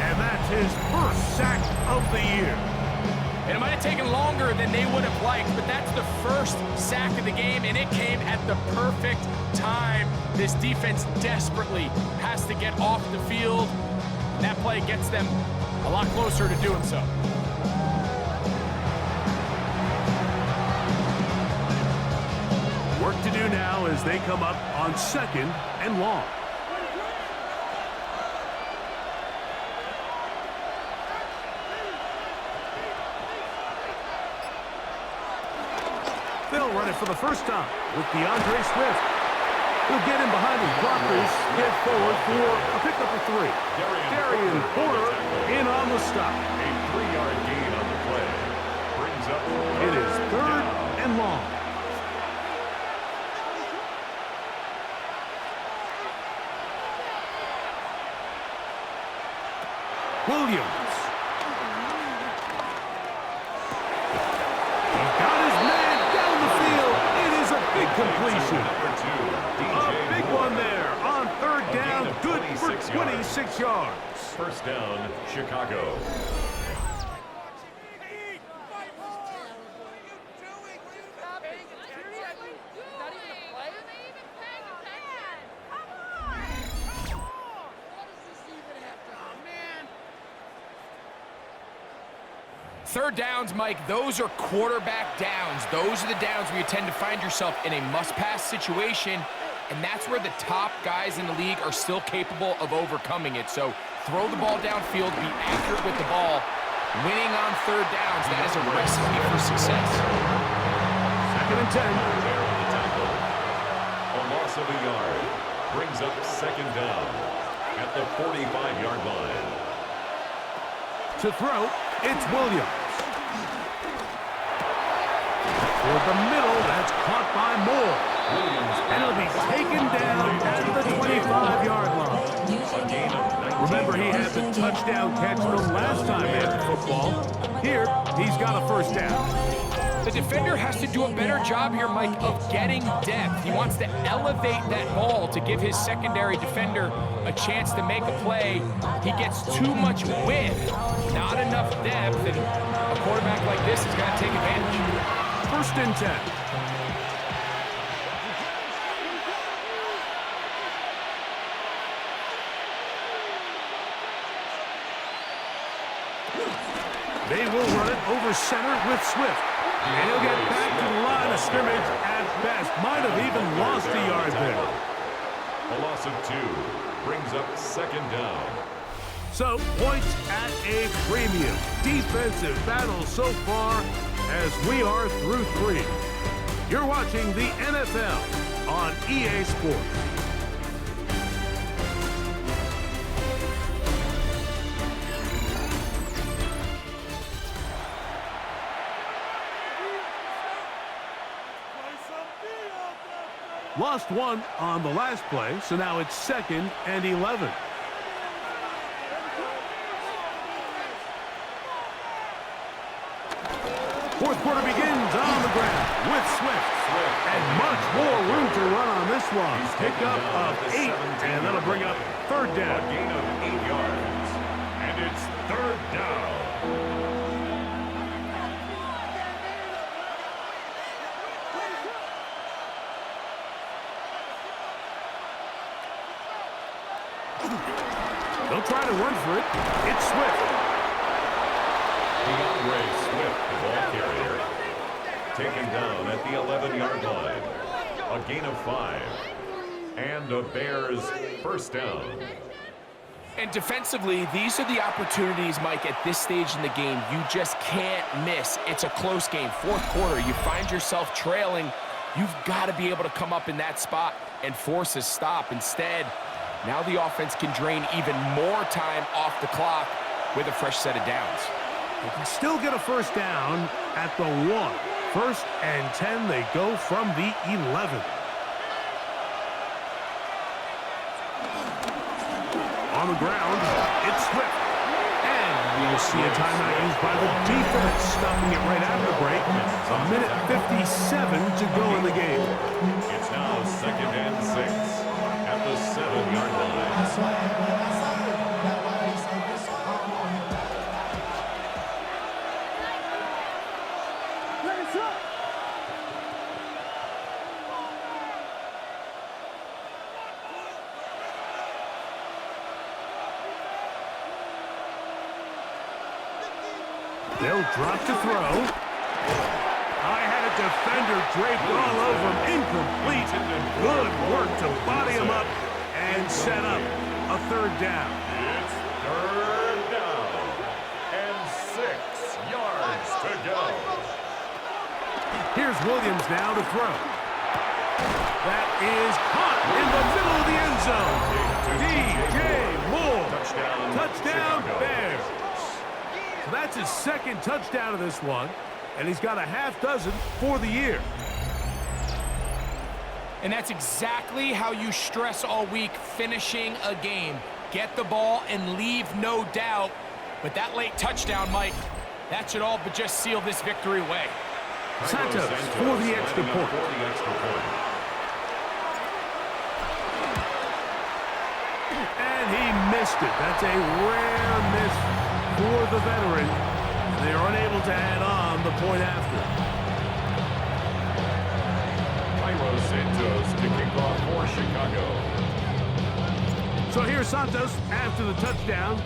And that's his first sack of the year. And it might have taken longer than they would have liked, but that's the first sack of the game, and it came at the perfect time. This defense desperately has to get off the field, and that play gets them a lot closer to doing so. Work to do now as they come up on 2nd and long. They'll run it for the first time with DeAndre Swift. He'll get in behind his blockers, get forward for a pickup of 3. Darian Porter in on the stop. A 3-yard gain on the play. Brings up It is 3rd and long. Williams. He's got his man down the field. It is a big completion. A big one there on 3rd down. Good for 26 yards. First down, Chicago. Third downs, Mike, those are quarterback downs. Those are the downs where you tend to find yourself in a must-pass situation, and that's where the top guys in the league are still capable of overcoming it. So throw the ball downfield, be accurate with the ball. Winning on third downs, that is a recipe for success. 2nd and 10. There on the tackle. A loss of a yard. Brings up 2nd down at the 45-yard line. To throw, it's Williams. Toward the middle, that's caught by Moore. And he'll be taken down at the 25-yard line. A gain of 19 Remember, he had yards. the touchdown catch the last time they had football. Here, he's got a first down. The defender has to do a better job here, Mike, of getting depth. He wants to elevate that ball to give his secondary defender a chance to make a play. He gets too much width, not enough depth, and a quarterback like this is going to take advantage. First and 10. They will run it over center with Swift. And he'll get back to the line of scrimmage at best. Might have even lost a yard there. A loss of 2 brings up second down. So, points at a premium. Defensive battle so far as we are through 3. You're watching the NFL on EA Sports. Lost one on the last play, so now it's 2nd and 11. Fourth quarter begins on the ground with Swift. And much more room to run on this one. Pick up of 8, and that'll bring up third A down. gain of 8 yards. And it's third down. They'll try to run for it. It's Swift. DeAndre Swift, the ball carrier, taken down at the 11-yard line. A gain of 5. And a Bears first down. And defensively, these are the opportunities, Mike, at this stage in the game you just can't miss. It's a close game. Fourth quarter, you find yourself trailing. You've got to be able to come up in that spot and force a stop. Instead, now the offense can drain even more time off the clock with a fresh set of downs. They can still get a first down at the 1. First and 10, they go from the 11. On the ground, it's Swift. And you'll see a timeout used by the defense, stopping it right after the break. A minute 57 to go in the game. It's now 2nd and 6 at the 7-yard line. They'll drop to throw. I had a defender draped all over him. Incomplete. Good work to body him up and set up a third down. It's third down and 6 yards to go. Here's Williams now to throw. That is caught in the middle of the end zone. DJ Moore. Touchdown Bears. So that's his 2nd touchdown of this one, and he's got a half dozen for the year. And that's exactly how you stress all week, finishing a game. Get the ball and leave no doubt. But that late touchdown, Mike, that should all but just seal this victory away. Santos for the extra point. And he missed it. That's a rare miss for the veteran. They are unable to add on the point after. Santos to kick off for Chicago. So here's Santos after the touchdown.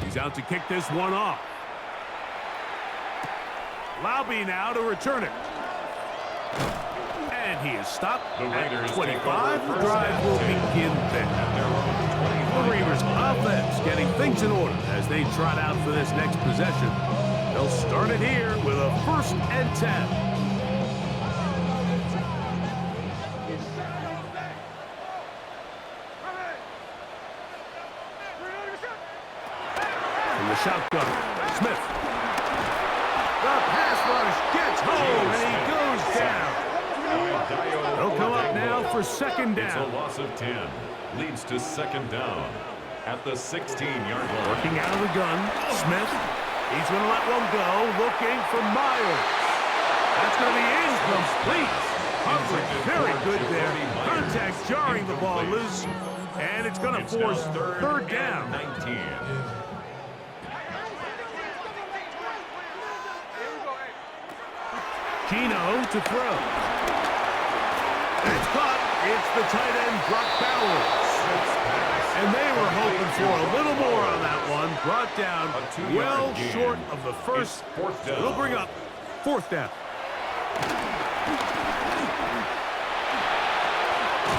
He's out to kick this one off. Laube now to return it. And he is stopped at 25. The drive will begin then. The Reavers offense getting things in order as they trot out for this next possession. They'll start it here with a 1st and 10. From the shotgun, Smith. The pass rush gets home and he goes down. They'll come up now for second It's a down. loss of 10. Leads to second down at the 16-yard line. Working out of the gun, Smith. He's going to let one go, looking for Myers. That's going to be incomplete. Coverage very good there. Contact jarring the ball loose, and it's going to It's now force third down. 19. Gino to throw. It's caught. It's the tight end, Brock Bowers. And they were hoping for a little more on that one. Brought down A 2-yard well gain. short of the first. It's fourth down. It'll bring up fourth down.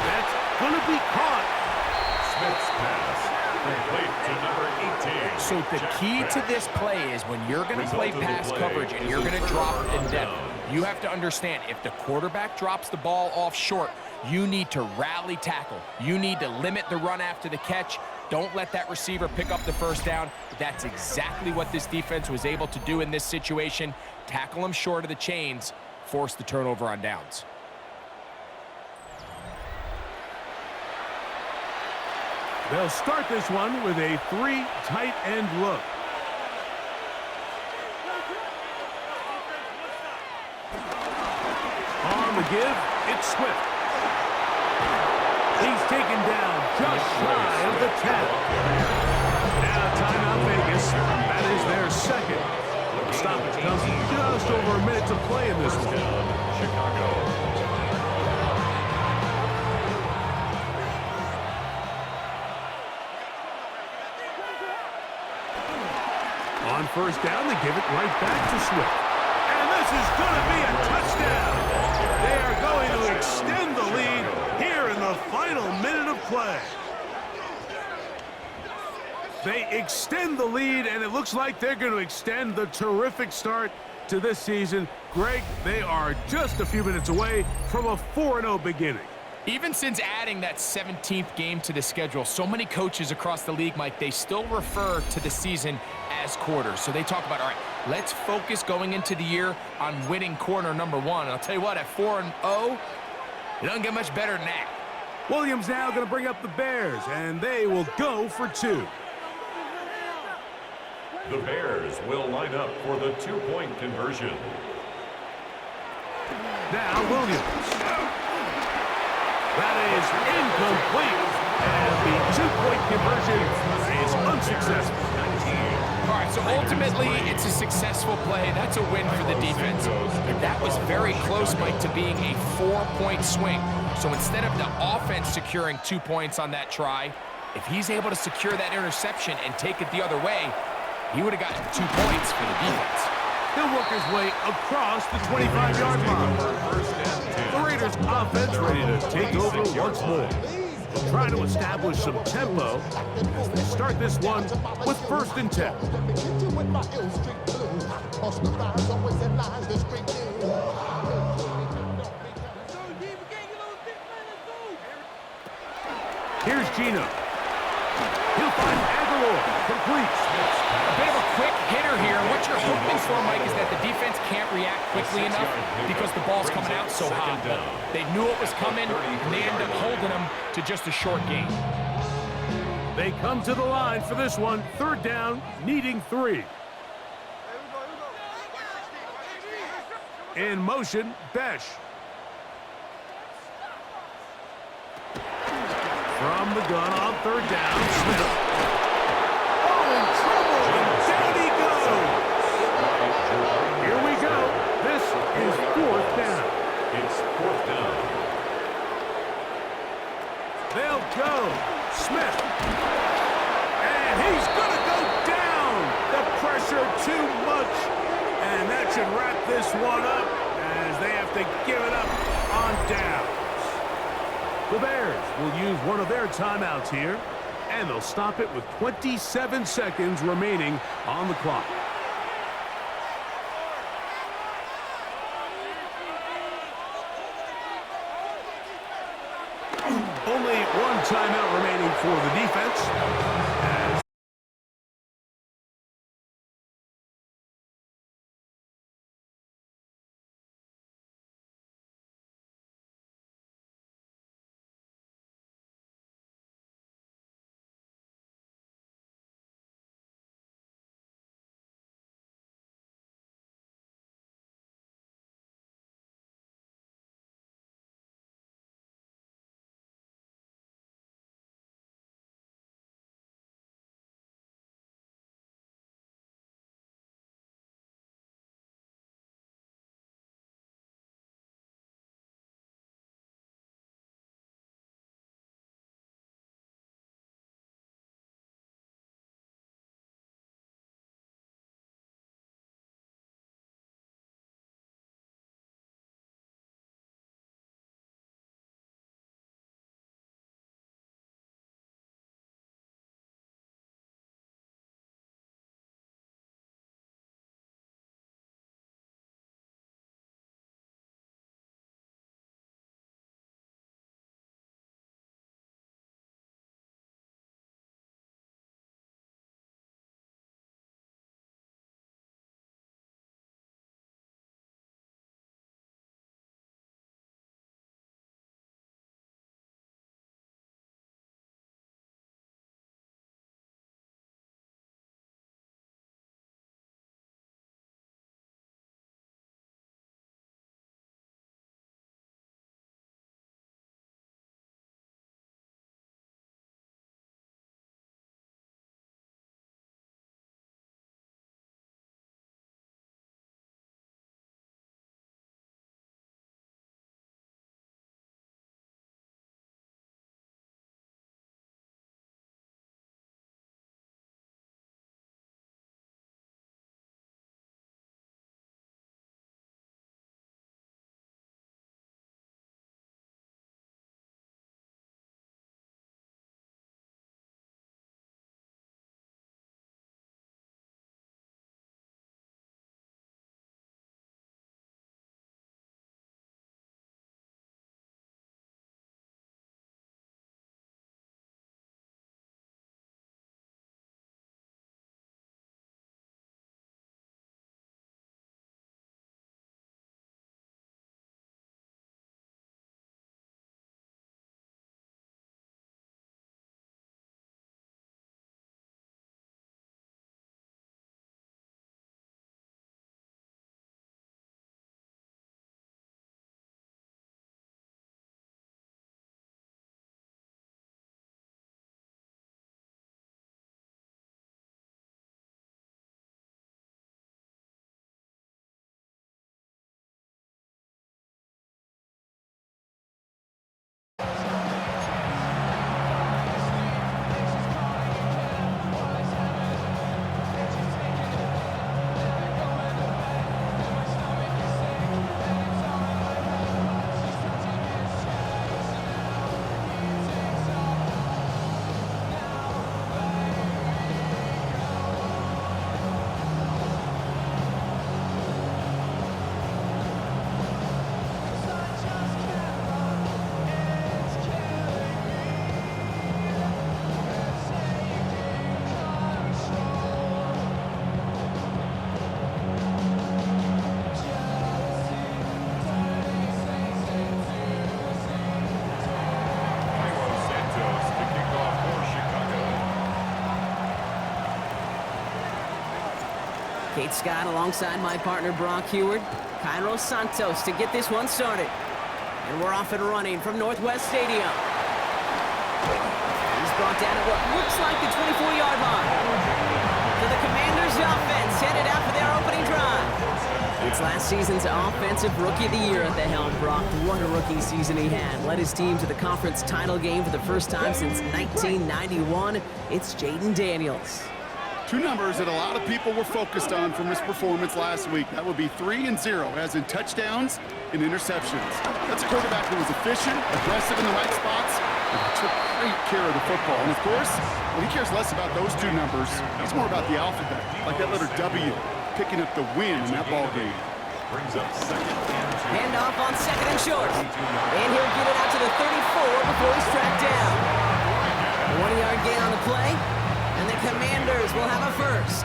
That's going to be caught. Smith's pass complete to number 18. So the key to this play is when you're going to play pass coverage and you're going to drop in depth, you have to understand if the quarterback drops the ball off short, you need to rally tackle. You need to limit the run after the catch. Don't let that receiver pick up the first down. That's exactly what this defense was able to do in this situation. Tackle them short of the chains, force the turnover on downs. They'll start this one with a 3 tight end look. On the give, it's Swift. He's taken down just shy of the 10. Now timeout Vegas. That is their second. Stoppage comes just over a minute to play in this one. Chicago. On first down, they give it right back to Swift. And this is going to be a touchdown. They are going to extend the lead here in the final minute of play. They extend the lead, and it looks like they're going to extend the terrific start to this season. Greg, they are just a few minutes away from a 4-0 beginning. Even since adding that 17th game to the schedule, so many coaches across the league, Mike, they still refer to the season as quarters. So they talk about, all right, let's focus going into the year on winning quarter number 1. And I'll tell you what, at 4-0, it doesn't get much better than that. Williams now going to bring up the Bears, and they will go for 2. The Bears will line up for the 2-point conversion. Now Williams. That is incomplete. And the 2-point conversion is unsuccessful. All right, so ultimately, it's a successful play. That's a win for the defense. And that was very close, Mike, to being a 4-point swing. So instead of the offense securing 2 points on that try, if he's able to secure that interception and take it the other way, he would have gotten 2 points for the defense. He'll work his way across the 25-yard line. The Raiders offense ready to take over once more. Trying to establish some tempo as they start this one with 1st and 10. Here's Gino. He'll find Aguilar. Complete. A bit of a quick hitter here. What you're hoping for, Mike, is that the defense can't react quickly enough because the ball's coming out so hot. But they knew it was coming, and they ended up holding them to just a short gain. They come to the line for this one. 3rd down, needing 3. In motion, Besh. From the gun on 3rd down, Smith. Oh, in trouble, and down he goes. Here we go. This is 4th down. It's 4th down. They'll go. Smith. And he's going to go down. The pressure too much. And that should wrap this one up as they have to give it up on downs. The Bears will use one of their timeouts here, and they'll stop it with 27 seconds remaining on the clock. Only one timeout remaining for the defense. Kate Scott alongside my partner Brock Heward. Cairo Santos to get this one started. And we're off and running from Northwest Stadium. He's brought down at what looks like the 24-yard line. So the Commanders' offense headed out for their opening drive. It's last season's Offensive Rookie of the Year at the helm. Brock, what a rookie season he had. Led his team to the conference title game for the first time since 1991. It's Jaden Daniels. Two numbers that a lot of people were focused on from his performance last week. That would be 3 and 0, as in touchdowns and interceptions. That's a quarterback who was efficient, aggressive in the right spots, and took great care of the football. And of course, he cares less about those two numbers. It's more about the alphabet, like that letter W, picking up the win in that ball game. Brings up second and 2. Handoff on second and short. And he'll get it out to the 34 before he's tracked down. A 1-yard gain on the play. And the Commanders will have a first.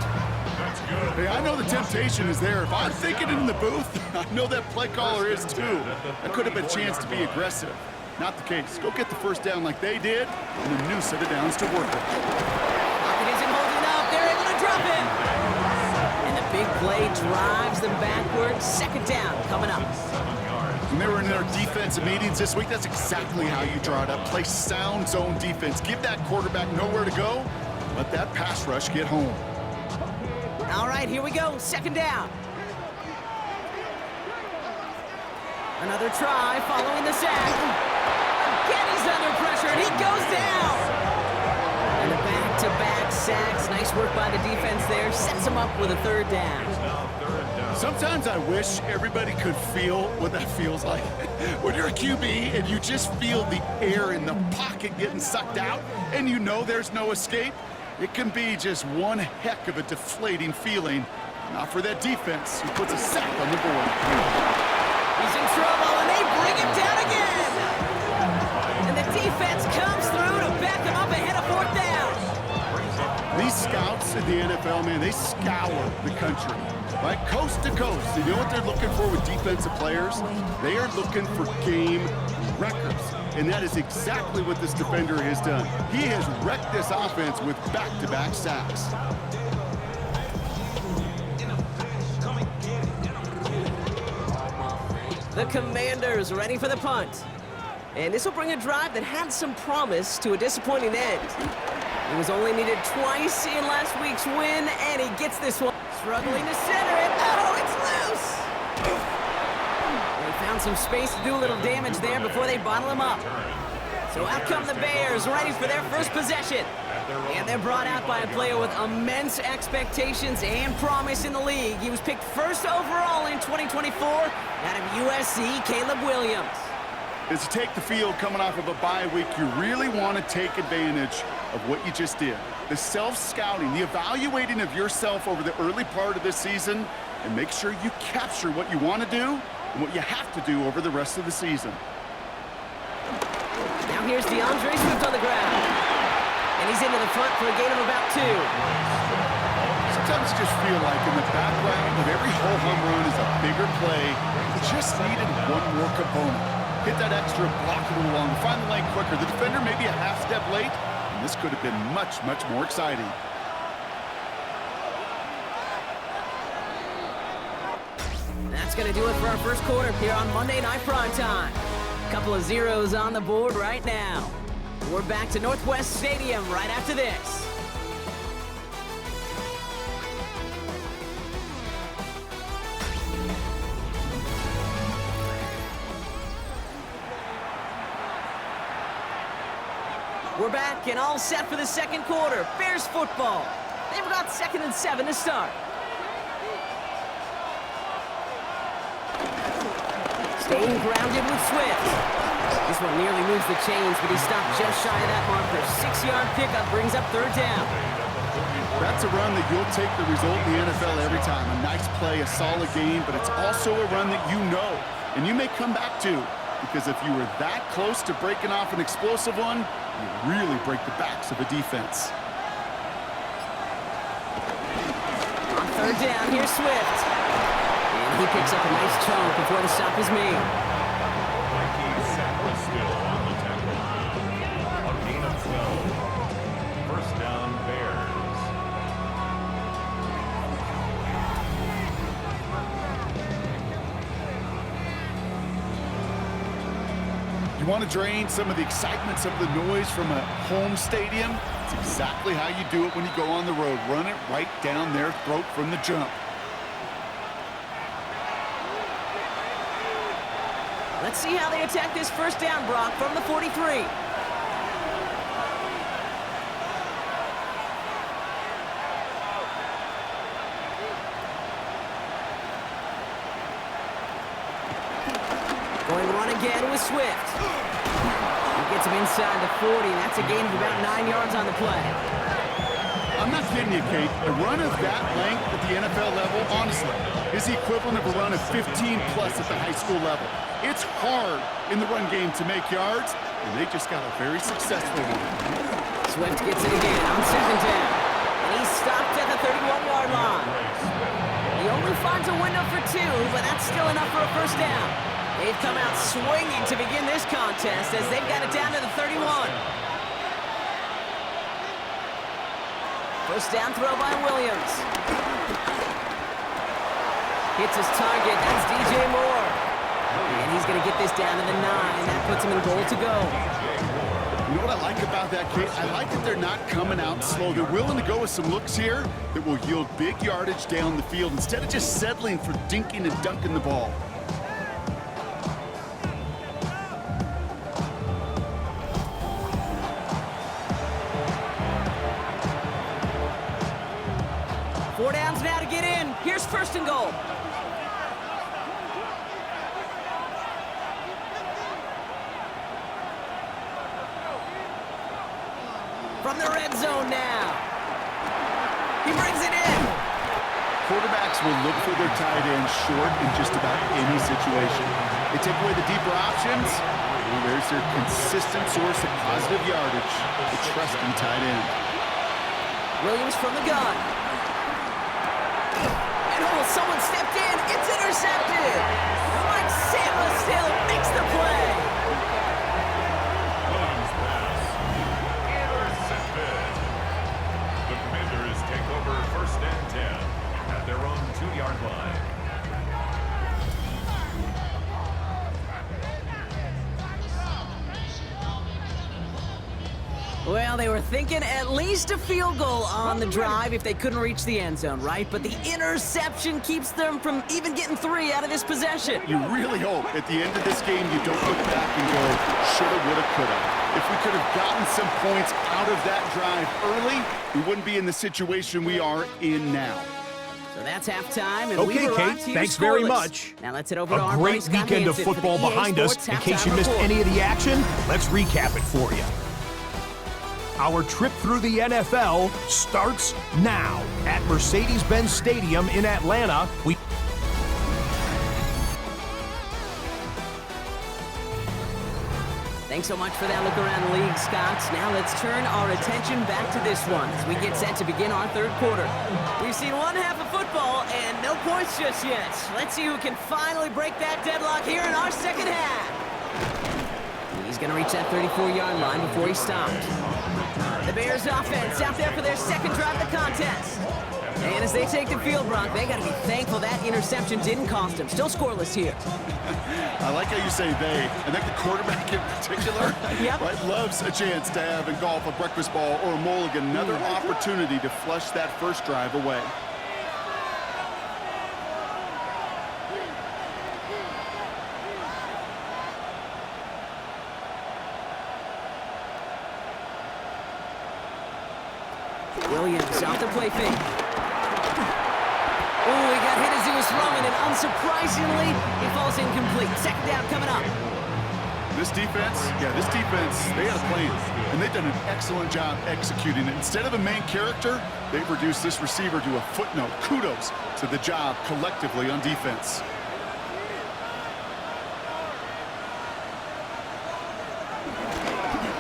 Hey, I know the temptation is there. If I'm thinking it in the booth, I know that play caller is too. That could have been a chance to be aggressive. Not the case. Go get the first down like they did, and a new set of downs to work with. Pocket isn't holding up. They're able to drop him. And the big play drives them backwards. Second down coming up. When they were in their defensive meetings this week, that's exactly how you draw it up. Play sound zone defense. Give that quarterback nowhere to go. Let that pass rush get home. All right, here we go. Second down. Another try following the sack. Again, he's under pressure, and he goes down. And the back-to-back sacks. Nice work by the defense there. Sets him up with a third down. Sometimes I wish everybody could feel what that feels like. When you're a QB and you just feel the air in the pocket getting sucked out, and you know there's no escape, it can be just one heck of a deflating feeling. Not for that defense who puts a sack on the board. He's in trouble, and they bring him down again. And the defense comes through to back him up ahead of fourth down. These scouts in the NFL, man, they scour the country, right? Coast to coast. You know what they're looking for with defensive players? They are looking for game records. And that is exactly what this defender has done. He has wrecked this offense with back-to-back sacks. The Commanders ready for the punt. And this will bring a drive that had some promise to a disappointing end. He was only needed twice in last week's win, and he gets this one. Struggling to center it. Oh, it's loose! They found some space to do a little damage there before they bottle him up. So out come the Bears, ready for their first possession. And they're brought out by a player with immense expectations and promise in the league. He was picked first overall in 2024 out of USC, Caleb Williams. As you take the field coming off of a bye week, you really want to take advantage of what you just did. The self-scouting, the evaluating of yourself over the early part of this season, and make sure you capture what you want to do and what you have to do over the rest of the season. Now here's DeAndre Swift on the ground. And he's into the front for a gain of about 2. Sometimes you just feel like in the background of every whole home run is a bigger play. You just needed one more component. Hit that extra block a little longer, find the lane quicker. The defender maybe a half step late, and this could have been much, much more exciting. That's going to do it for our first quarter here on Monday Night Primetime. Couple of zeros on the board right now. We're back to Northwest Stadium right after this. We're back and all set for the second quarter. Bears football. They've got 2nd and 7 to start. Staying grounded with Swift. This one nearly moves the chains, but he stopped just shy of that marker. 6-yard pickup brings up third down. That's a run that you'll take the result in the NFL every time. A nice play, a solid game, but it's also a run that you know, and you may come back to, because if you were that close to breaking off an explosive one, you really break the backs of a defense. On third down, here's Swift. And he picks up a nice chunk before the stop is made. Still on the tackle. A gain of 12. First down, Bears. You want to drain some of the excitement, some of the noise from a home stadium? It's exactly how you do it when you go on the road. Run it right down their throat from the jump. Let's see how they attack this first down, Brock, from the 43. Going run again with Swift. He gets him inside the 40. That's a gain of about 9 yards on the play. I'm not kidding you, Kate. A run of that length at the NFL level, honestly, is the equivalent of a run of 15-plus at the high school level. It's hard in the run game to make yards, and they just got a very successful one. Swift gets it again on second down. And he's stopped at the 31-yard line. He only finds a window for 2, but that's still enough for a first down. They've come out swinging to begin this contest as they've got it down to the 31. First down throw by Williams. Hits his target. That's DJ Moore. And he's going to get this down to the 9. That puts him in goal to go. You know what I like about that, Kate? I like that they're not coming out slow. They're willing to go with some looks here that will yield big yardage down the field instead of just settling for dinking and dunking the ball. Four downs now to get in. Here's first and goal. From the red zone now. He brings it in. Quarterbacks will look for their tight end short in just about any situation. They take away the deeper options. Well, there's their consistent source of positive yardage, the trusting tight end. Williams from the gun. And someone stepped in. It's intercepted. Mike Sandler still makes the play. Williams pass. Intercepted. The Commanders take over first and 10 at their own 2-yard line. Well, they were thinking at least a field goal on the drive if they couldn't reach the end zone, right? But the interception keeps them from even getting 3 out of this possession. You really hope at the end of this game you don't look back and go, shoulda, woulda, coulda. If we could have gotten some points out of that drive early, we wouldn't be in the situation we are in now. So that's halftime, and Okay, Kate, thanks very much. Now let's head over to A our great weekend of football behind us. In case you missed any of the action, let's recap it for you. Our trip through the NFL starts now at Mercedes-Benz Stadium in Atlanta. Thanks so much for that look around the league, Scott. Now let's turn our attention back to this one as we get set to begin our third quarter. We've seen one half of football and no points just yet. Let's see who can finally break that deadlock here in our second half. He's going to reach that 34-yard line before he stopped. The Bears offense out there for their second drive of the contest. And as they take the field, Brock, they got to be thankful that interception didn't cost them. Still scoreless here. I like how you say they. I think the quarterback in particular right, loves a chance to have in golf a breakfast ball or a mulligan, another opportunity to flush that first drive away. Williams off the play fake. Oh, he got hit as he was throwing, and unsurprisingly, he falls incomplete. Second down coming up. This defense, they got a plan, and they've done an excellent job executing it. Instead of a main character, they've reduced this receiver to a footnote. Kudos to the job collectively on defense.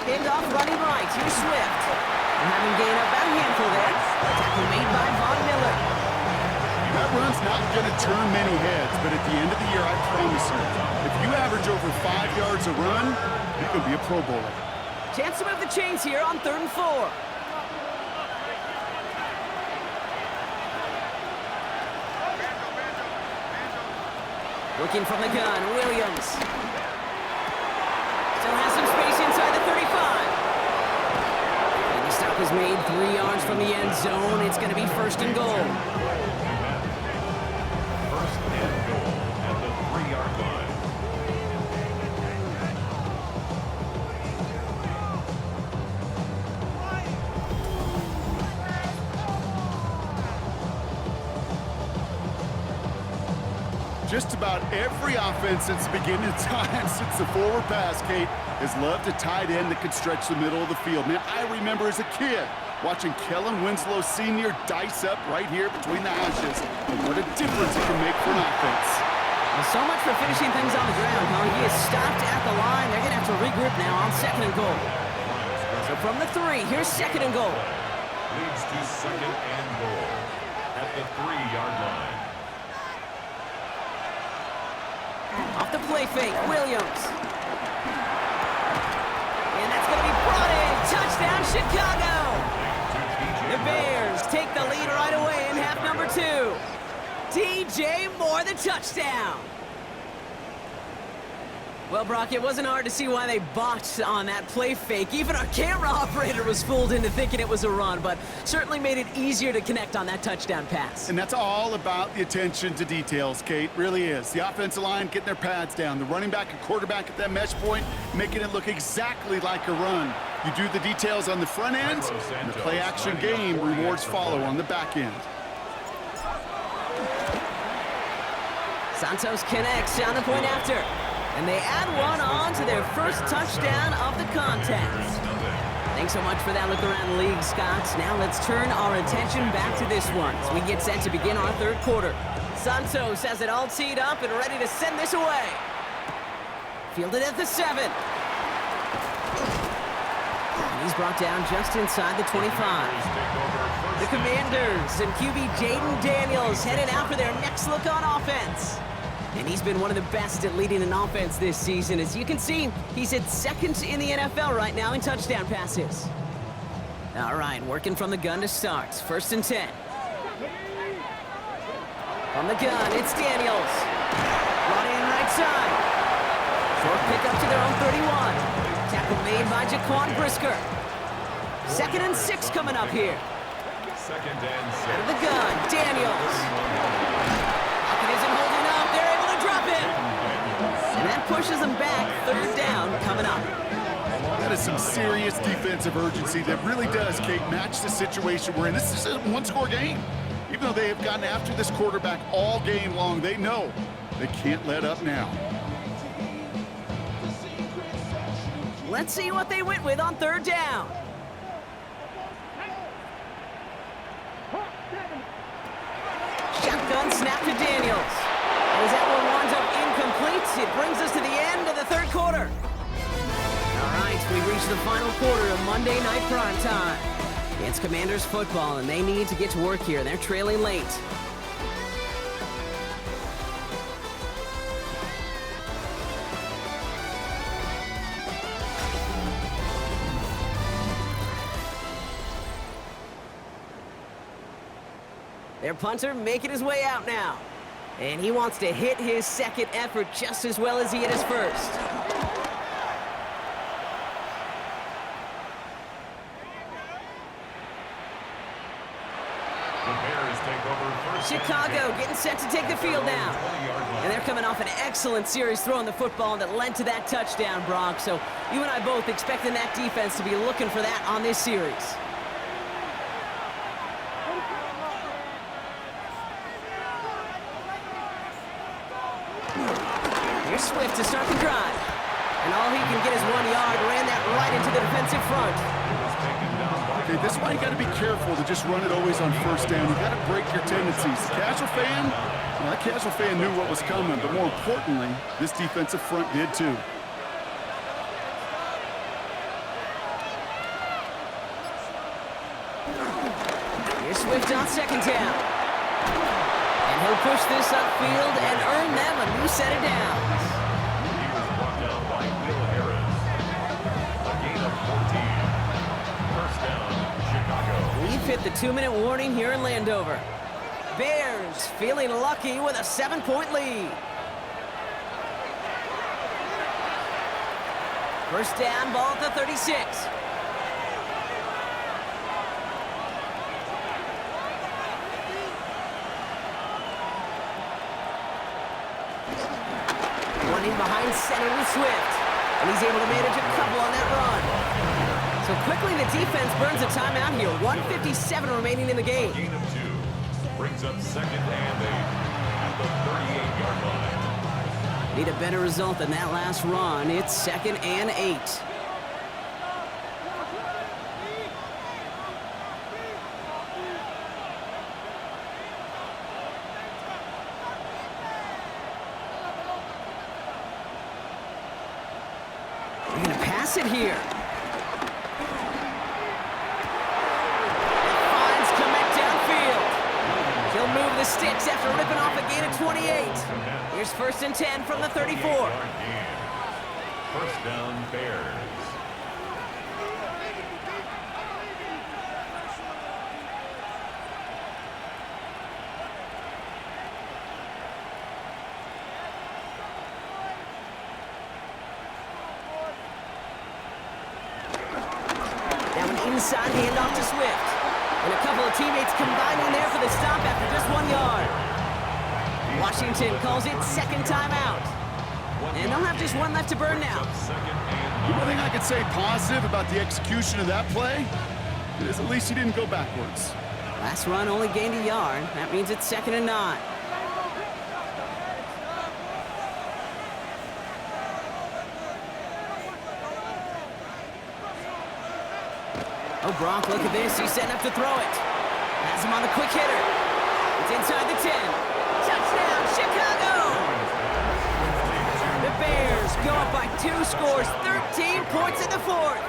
Pinned off running right. Here's Swift. And having gained about a handful there. Tackle made by Von Miller. That run's not going to turn many heads, but at the end of the year, I promise you, if you average over 5 yards a run, you're going to be a Pro Bowler. Chance to move the chains here on 3rd and 4. Looking from the gun, Williams. Still is made 3 yards from the end zone. It's going to be first and goal. First and goal at the 3-yard line. Just about every offense since the beginning of time, since the forward pass, Kate, has loved a tight end that can stretch the middle of the field. Man, I remember as a kid watching Kellen Winslow Sr. dice up right here between the hashes. And what a difference it can make for an offense. Well, so much for finishing things on the ground, huh? He is stopped at the line. They're going to have to regroup now on second and goal. So from the 3, here's second and goal. Leads to second and goal at the 3-yard line. Off the play fake, Williams. And that's going to be brought in. Touchdown, Chicago! The Bears take the lead right away in half number 2. DJ Moore, the touchdown. Well, Brock, it wasn't hard to see why they botched on that play fake. Even our camera operator was fooled into thinking it was a run, but certainly made it easier to connect on that touchdown pass. And that's all about the attention to details, Kate. Really is. The offensive line getting their pads down. The running back and quarterback at that mesh point, making it look exactly like a run. You do the details on the front end, and the play-action game rewards follow on the back end. Santos connects on the point after. And they add one on to their first touchdown of the contest. Thanks so much for that look around the league, Scott. Now let's turn our attention back to this one as we get set to begin our third quarter. Santos has it all teed up and ready to send this away. Fielded at the 7. And he's brought down just inside the 25. The Commanders and QB Jaden Daniels headed out for their next look on offense. And he's been one of the best at leading an offense this season. As you can see, he's at second in the NFL right now in touchdown passes. All right, working from the gun to start. First and 10. From the gun, it's Daniels. Brought in right side. Short pickup to their own 31. Tackle made by Jaquan Brisker. Second and 6 coming up here. Second and 6. Out of the gun, Daniels. Pocket isn't holding up. They're able to drop it. And that pushes them back. Third down coming up. That is some serious defensive urgency that really does, Kate, match the situation we're in. This is a one-score game. Even though they have gotten after this quarterback all game long, they know they can't let up now. Let's see what they went with on third down. Shotgun snap to Daniels. As that one winds up incomplete, it brings us to the end of the third quarter. All right, we've reached the final quarter of Monday Night Primetime. It's Commanders football, and they need to get to work here. They're trailing late. Their punter making his way out now. And he wants to hit his second effort just as well as he hit his first. Chicago getting set to take the field now. And they're coming off an excellent series throwing the football that led to that touchdown, Brock. So you and I both expecting that defense to be looking for that on this series. Here's Swift to start the drive. And all he can get is 1 yard. Ran that right into the defensive front. Okay, this is why you got to be careful to just run it always on first down. You got to break your tendencies. The casual fan, well, that casual fan knew what was coming, but more importantly, this defensive front did too. Here's Swift on second down. And he'll push this upfield and earn them a new set of downs. He was brought down by Will Harris. A gain of 14. First down, Chicago. We've hit the 2-minute warning here in Landover. Bears feeling lucky with a 7-point lead. First down, ball at the 36. down center with Swift. And he's able to manage a couple on that run. So quickly the defense burns a timeout here. 1:57 remaining in the game. Gain of 2 brings up second and 8 at the 38-yard line. Need a better result than that last run. It's 2nd and 8. They're going to pass it here. Finds Komet downfield. He'll move the sticks after ripping off a gain of 28. Here's 1st and 10 from the 34. 38-yard gain. First down, Bears. Inside handoff to Swift. And a couple of teammates combining there for the stop after just 1 yard. Washington calls it 2nd timeout. And they'll have just 1 left to burn now. One thing I could say positive about the execution of that play is at least he didn't go backwards. Last run only gained a yard. That means it's 2nd and 9. Oh, Brock, look at this. He's setting up to throw it. Has him on the quick hitter. It's inside the 10. Touchdown, Chicago! The Bears go up by 2 scores, 13 points in the 4th.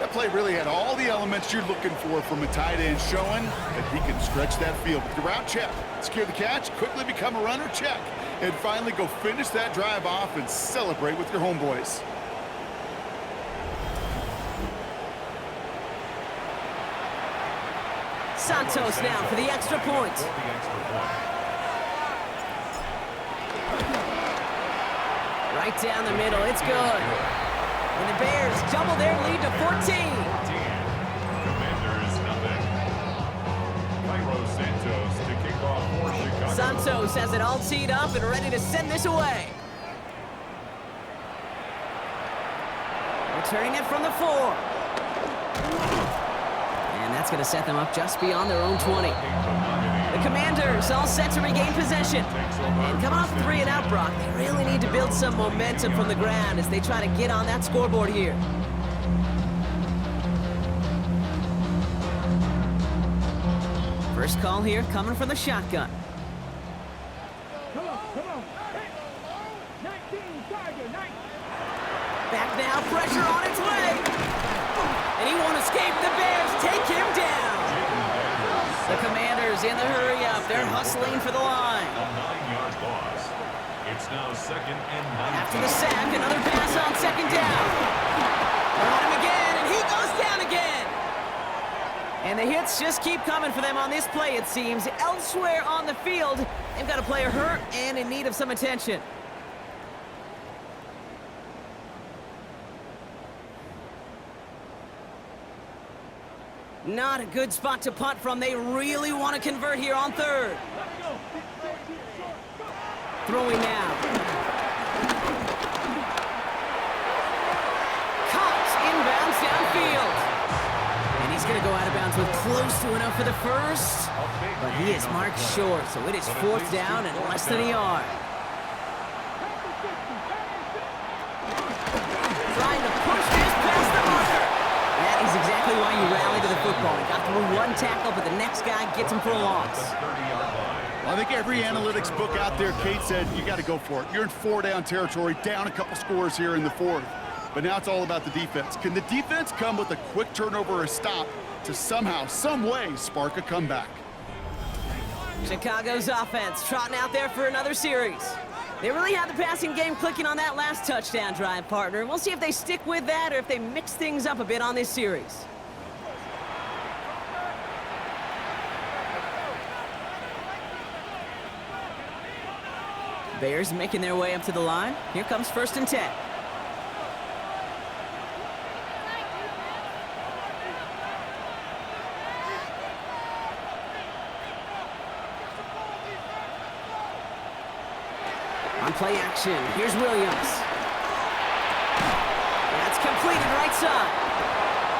That play really had all the elements you're looking for from a tight end, showing that he can stretch that field with the route check, secure the catch, quickly become a runner check, and finally go finish that drive off and celebrate with your homeboys. Santos now for the extra point. Right down the middle, it's good. And the Bears double their lead to 14. Commanders nothing. Cairo Santos to kick off for Chicago. Santos has it all teed up and ready to send this away. Returning it from the 4. And that's going to set them up just beyond their own 20. The Commanders all set to regain possession. And coming off 3 and out, Brock, they really need to build some momentum from the ground as they try to get on that scoreboard here. First call here coming from the shotgun. Back now, pressure on its way. And he won't escape. The Bears take him down. The Commanders in the hurry-up. They're hustling for the line. A 9-yard loss. It's now 2nd and 9. After the sack, another pass on 2nd down. They're on him again, and he goes down again. And the hits just keep coming for them on this play, it seems. Elsewhere on the field, they've got a player hurt and in need of some attention. Not a good spot to punt from. They really want to convert here on 3rd. Throwing now. Caught inbounds downfield. And he's going to go out of bounds with close to enough for the first. But he is marked short, so it is 4th down and less than a yard. Trying to push this past the marker. That is exactly why you rally to the football. He got through 1 tackle, but the next guy gets him for a loss. I think every analytics book out there, Kate said, you got to go for it. You're in 4-down territory, down a couple scores here in the 4th. But now it's all about the defense. Can the defense come with a quick turnover or a stop to somehow, some way, spark a comeback? Chicago's offense trotting out there for another series. They really had the passing game clicking on that last touchdown drive, partner. We'll see if they stick with that or if they mix things up a bit on this series. Bears making their way up to the line. Here comes 1st and 10. On play action, here's Williams. That's completed right side.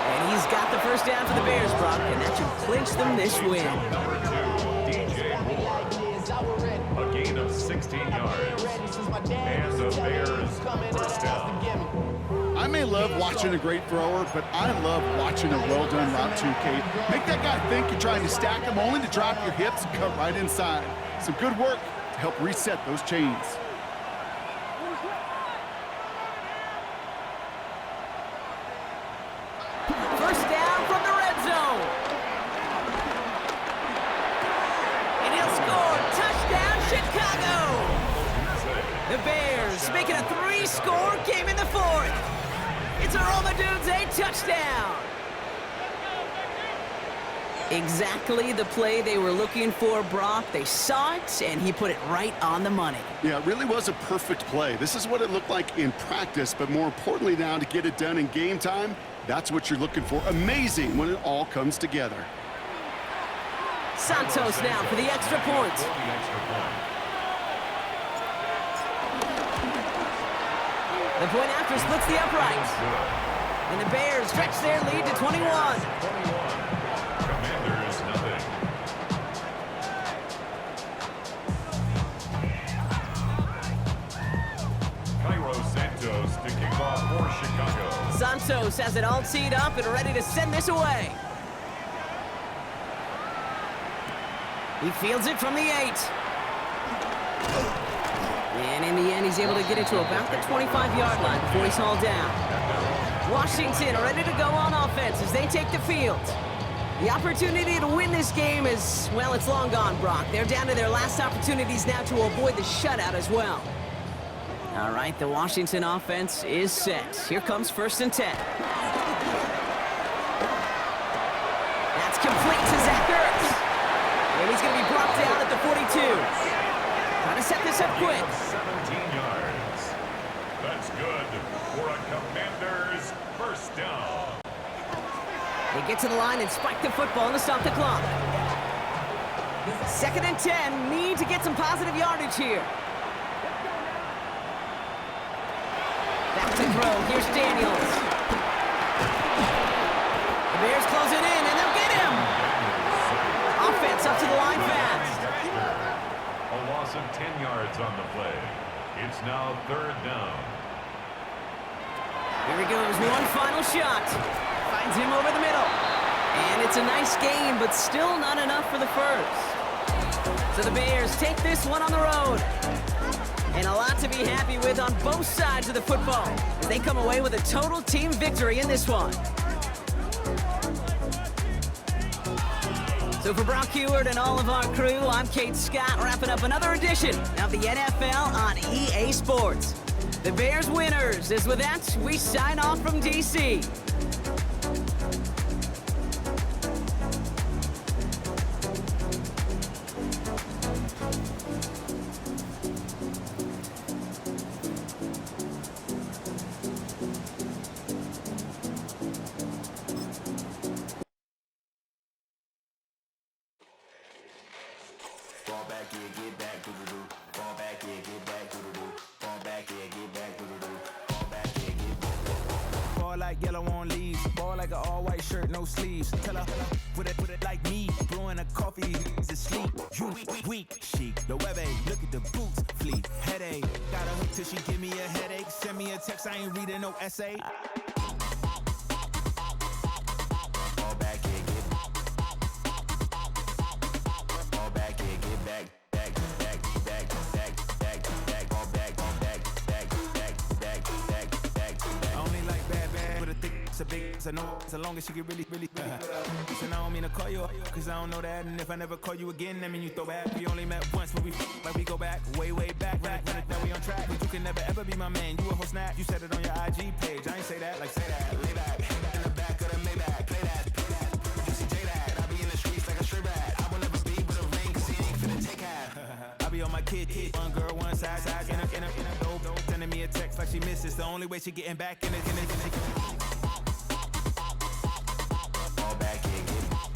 And he's got the first down for the Bears, Brock, and that should clinch them this win. Number 2, DJ Moore. A gain of 16 yards. And the Bears first down. I may love watching a great thrower, but I love watching a well-done route too, Kate. Make that guy think you're trying to stack him only to drop your hips and cut right inside. Some good work to help reset those chains. First down from the red zone. And he'll score. Touchdown, Chicago. The Bears making a 3-score game in the fourth. It's a Romadunze touchdown. Exactly the play they were looking for, Brock. They saw it, and he put it right on the money. Yeah, it really was a perfect play. This is what it looked like in practice, but more importantly now to get it done in game time, that's what you're looking for. Amazing when it all comes together. Santos now for the extra point. The point after splits the uprights. And the Bears stretch their lead to 21. Commanders, nothing. Cairo Santos to kick off for Chicago. Santos has it all teed up and ready to send this away. He fields it from the 8. And in the end, he's able to get it to about the 25-yard line before he's hauled down. Washington ready to go on offense as they take the field. The opportunity to win this game is, well, it's long gone, Brock. They're down to their last opportunities now to avoid the shutout as well. All right, the Washington offense is set. Here comes 1st and 10. That's complete to Zach Ertz. And he's going to be brought down at the 42. Trying to set this up quick. 17 yards. That's good for a Commanders first down. They get to the line and spike the football to stop the clock. 2nd and 10. Need to get some positive yardage here. Back to throw. Here's Daniels. The Bears close it in, and they'll get him. Offense up to the line fast. A loss of 10 yards on the play. It's now 3rd down. Here he goes. One final shot. Finds him over the middle. And it's a nice game, but still not enough for the first. So the Bears take this one on the road. And a lot to be happy with on both sides of the football as they come away with a total team victory in this one. So for Brock Heward and all of our crew, I'm Kate Scott, wrapping up another edition of the NFL on EA Sports. The Bears winners, as with that, we sign off from D.C. Fall back, yeah, get back, doo-doo-doo. Fall back, yeah, get back, doo-doo-doo. Fall back, yeah, get back, doo-doo-doo. Fall back, yeah, get back. Ball like yellow on leaves. Ball like an all-white shirt, no sleeves. Tell her, put it like me. Blowing a coffee, to sleep. You weak, chic. The web look at the boots, fleet. Headache, got a hook till she give me a headache. Send me a text, I ain't reading no essay. Fall back, yeah, get back. Fall back, yeah, get back. Back, back, back, back, back, back. Fall back, back, back, back, back, back, back. I only like bad, with a thick, it's a big, it's a no, as long as she can really. Listen, I don't mean to call you, cause I don't know that, and if I never call you again, that mean you throw back. We only met once, but like we go back, way back, run it, now we on track, but you can never ever be my man, you a whole snap, you said it on your IG page, I ain't say that, like say that, lay back, in the back of the Maybach, play that, you see J that, I be in the streets like a stray rat, I will never be with a ring, cause he ain't finna take half, I be on my kid, one girl, one side, in a dope, sending me a text like she misses, the only way she getting back in it. Fall back, yeah, get back.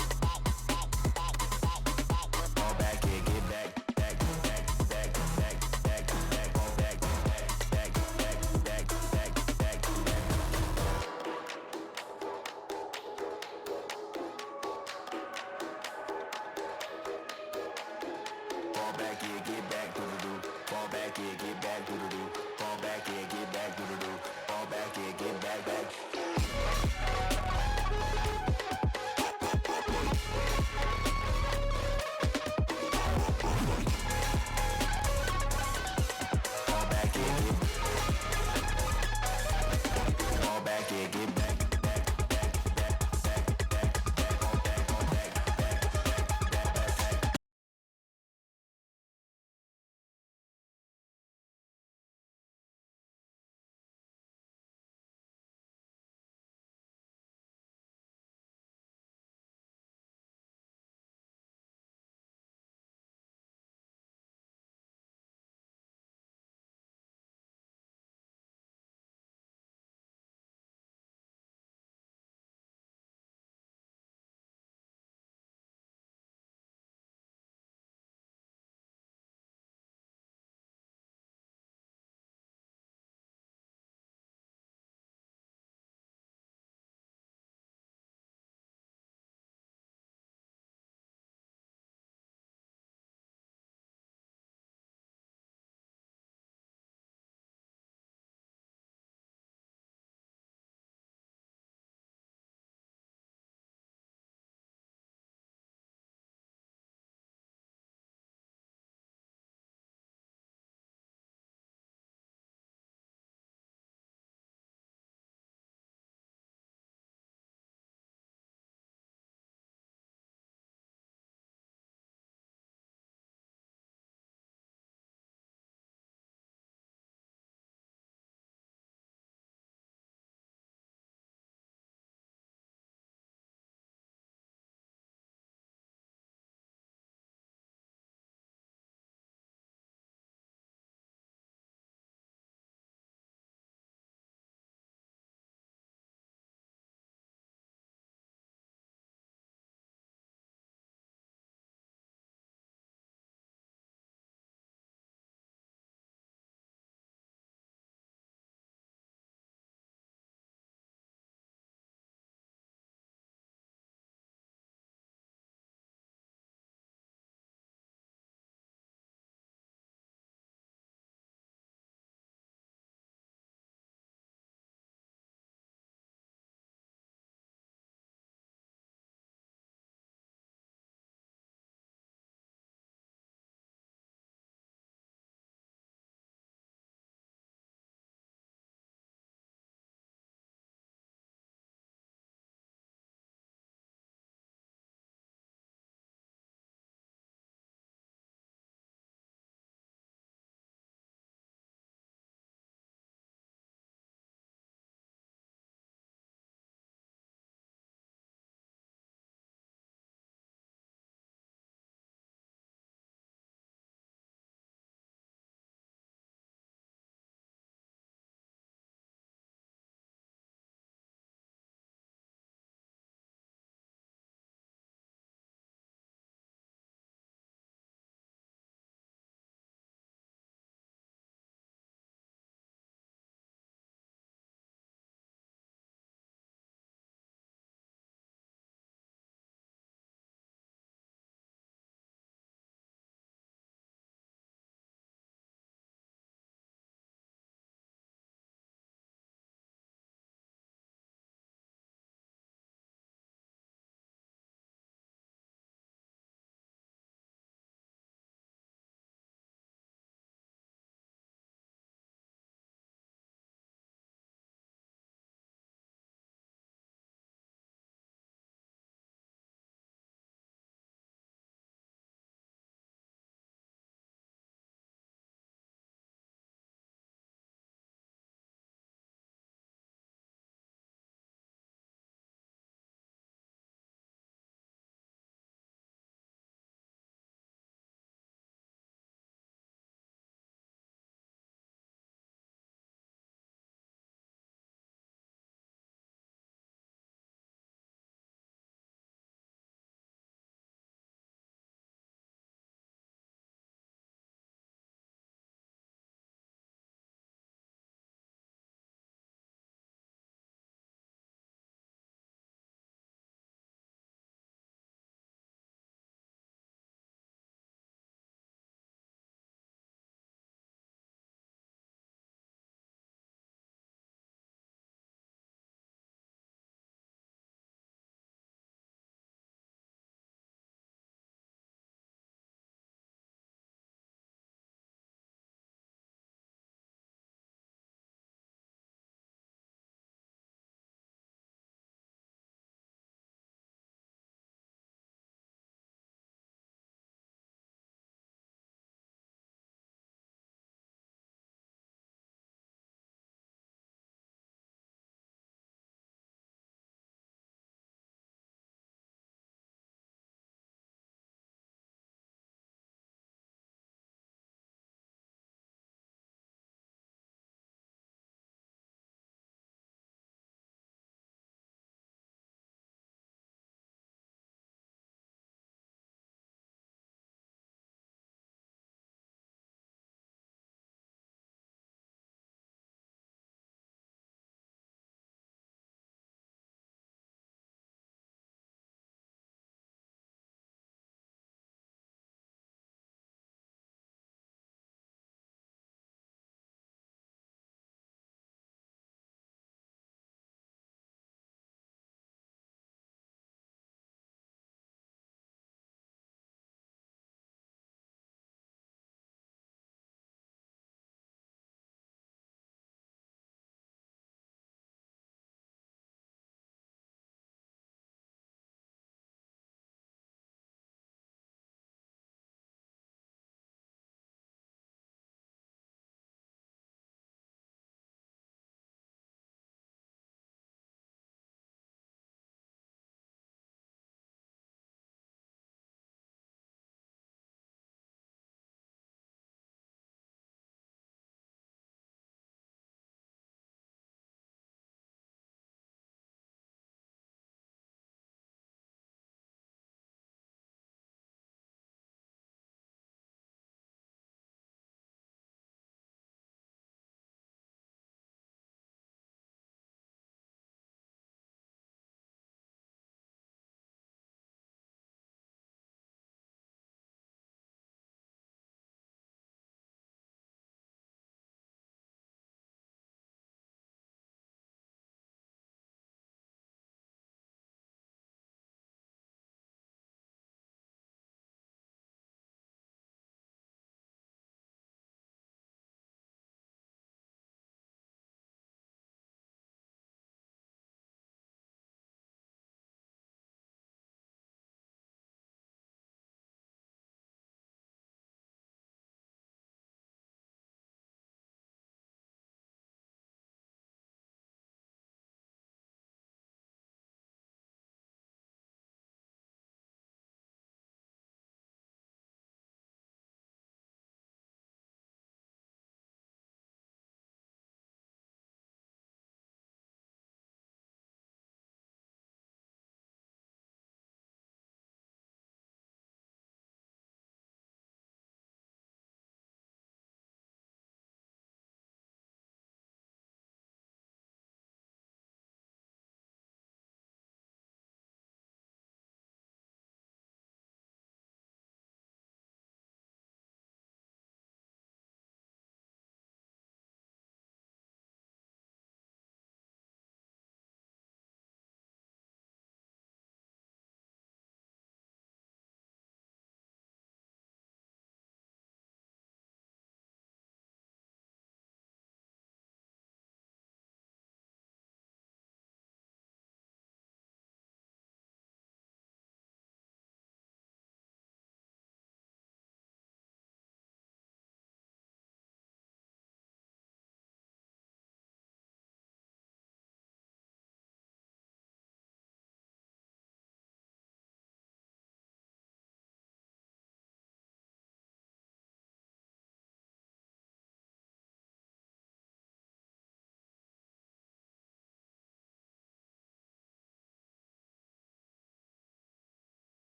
Fall back, yeah, get back. Back, back, back, back, back, back. Fall back,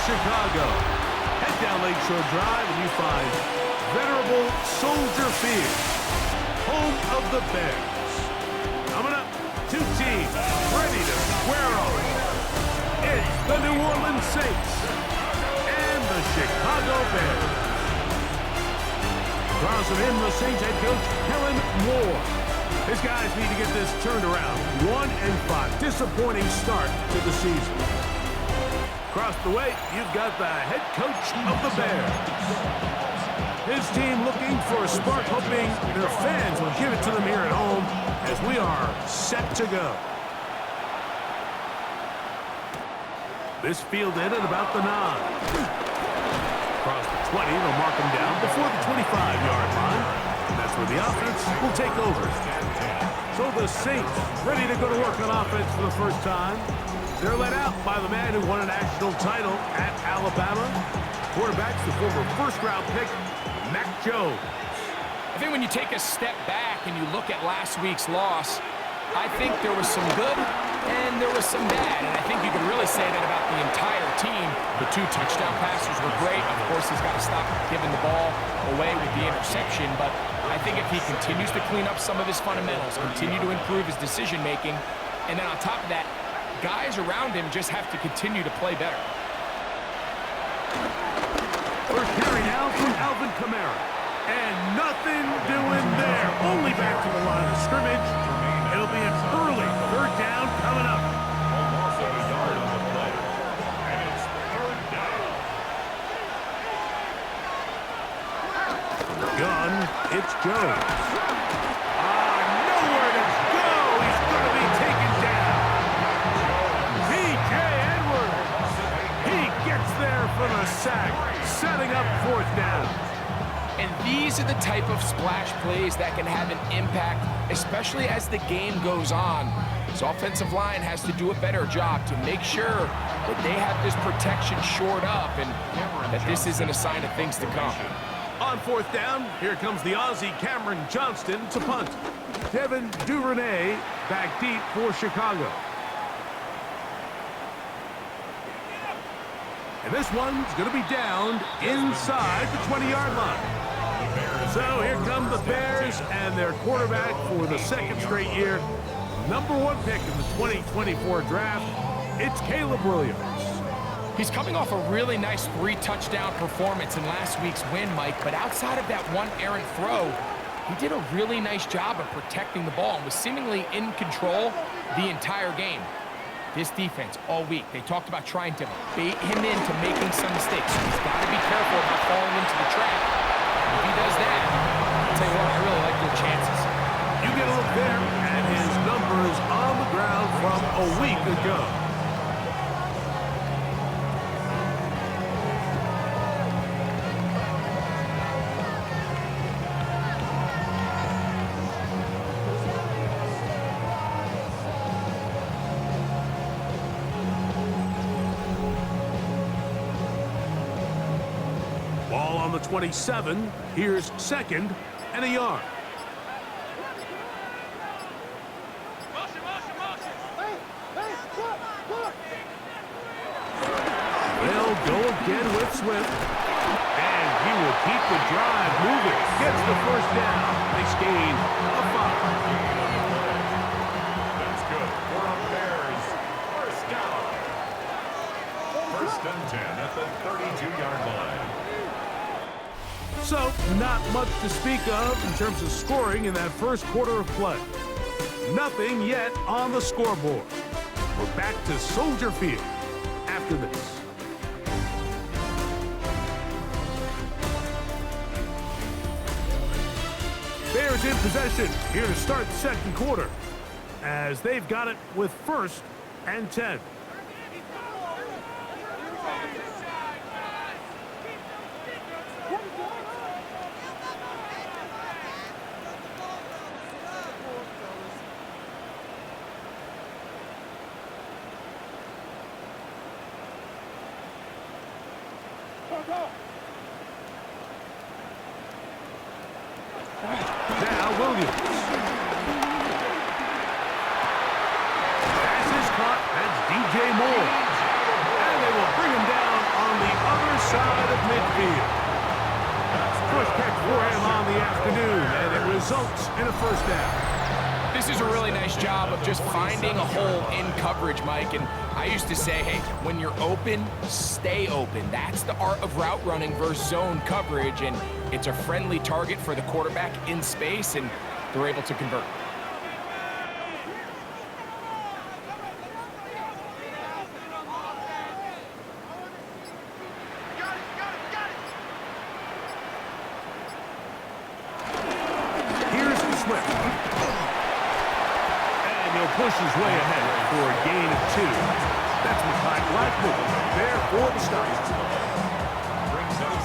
Chicago. Head down Lakeshore Drive and you find venerable Soldier Field, home of the Bears. Coming up, two teams ready to square off. It's the New Orleans Saints and the Chicago Bears. Crossing in the Saints head coach, Kellen Moore. His guys need to get this turned around. 1-5. Disappointing start to the season. Across the way, you've got the head coach of the Bears. His team looking for a spark, hoping their fans will give it to them here at home as we are set to go. This fielded at about the 9. Across the 20, they'll mark him down before the 25-yard line. And that's where the offense will take over. So the Saints ready to go to work on offense for the first time. They're led out by the man who won a national title at Alabama. Quarterback's the former first-round pick, Mac Jones. I think when you take a step back and you look at last week's loss, I think there was some good and there was some bad. And I think you can really say that about the entire team. The 2 touchdown passes were great. Of course, he's got to stop giving the ball away with the interception. But I think if he continues to clean up some of his fundamentals, continue to improve his decision-making, and then on top of that, guys around him just have to continue to play better. First carry now from Alvin Kamara. And nothing doing there. Only back to the line of scrimmage. It'll be an early third down coming up. Almost a yard on the play. And it's third down. Gun, it's Jones. Nowhere to go. He's going to be taken down. P.J. Edwards. He gets there for the sack, setting up fourth down. And these are the type of splash plays that can have an impact, especially as the game goes on. So offensive line has to do a better job to make sure that they have this protection shored up and that this isn't a sign of things to come. On fourth down, here comes the Aussie Cameron Johnston to punt. Devin Duvernay back deep for Chicago. And this one's going to be downed inside the 20-yard line. So here come the Bears and their quarterback for the second straight year. #1 pick in the 2024 draft. It's Caleb Williams. He's coming off a really nice 3-touchdown performance in last week's win, Mike, but outside of that one errant throw, he did a really nice job of protecting the ball and was seemingly in control the entire game. This defense all week, they talked about trying to bait him into making some mistakes. So he's got to be careful about falling into the trap. If he does that, I'll tell you what, I really like their chances. You get a look there at his numbers on the ground from a week ago. Ball on the 27. Here's second and a yard. They'll go again with Swift. And he will keep the drive moving. Gets the first down. Nice gain of 5. That's good for a Bears first down. First and 10 at the 32-yard line. So, not much to speak of in terms of scoring in that first quarter of play. Nothing yet on the scoreboard. We're back to Soldier Field after this. Bears in possession here to start the second quarter as they've got it with first and 10. Now Williams. Pass is caught. That's DJ Moore. And they will bring him down on the field. First catch for him on the afternoon, and it results in a first down. This is a really nice job of just finding a hole in coverage, Mike. And I used to say, hey, when you're open, stay open. That's the art of route running versus zone coverage, and it's a friendly target for the quarterback in space, and they're able to convert. Push his way ahead for a gain of 2. That's Mekhi Blackmon there for the stop. Brings up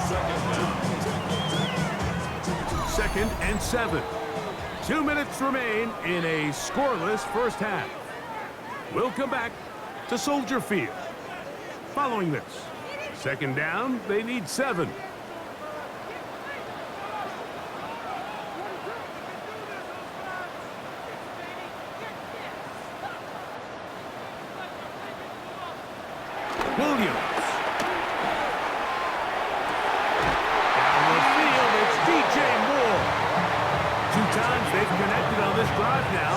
2nd and 7. 2 minutes remain in a scoreless first half. We'll come back to Soldier Field. Following this, 2nd down, they need 7. Williams. Down the field, it's DJ Moore. 2 times they've connected on this drive now.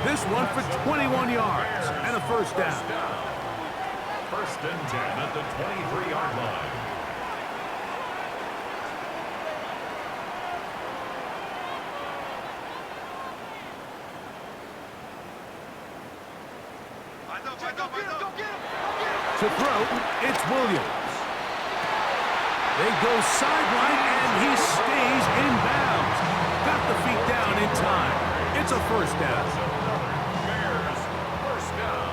This one for 21 yards and a first down. 1st and 10 at the 23-yard line. To throw, it's Williams. They go sideline, and he stays in bounds. Got the feet down in time. It's a first down. Bears, first down.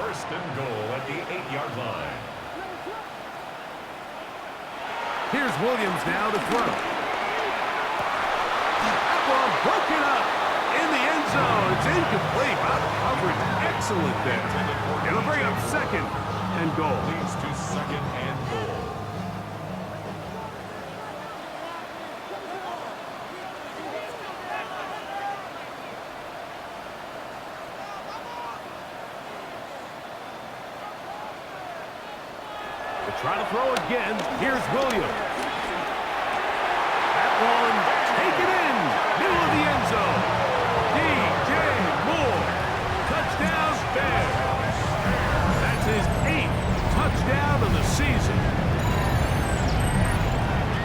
1st and goal at the 8-yard line. Here's Williams now to throw. That ball broken up in the end zone. It's incomplete. Coverage excellent there. It'll bring up 2nd and goal. Leads to 2nd and goal. They try to throw again. Here's Williams. That one taken in. Middle of the end zone. DJ Moore. Touchdown Bears. That's his 8th touchdown of the season.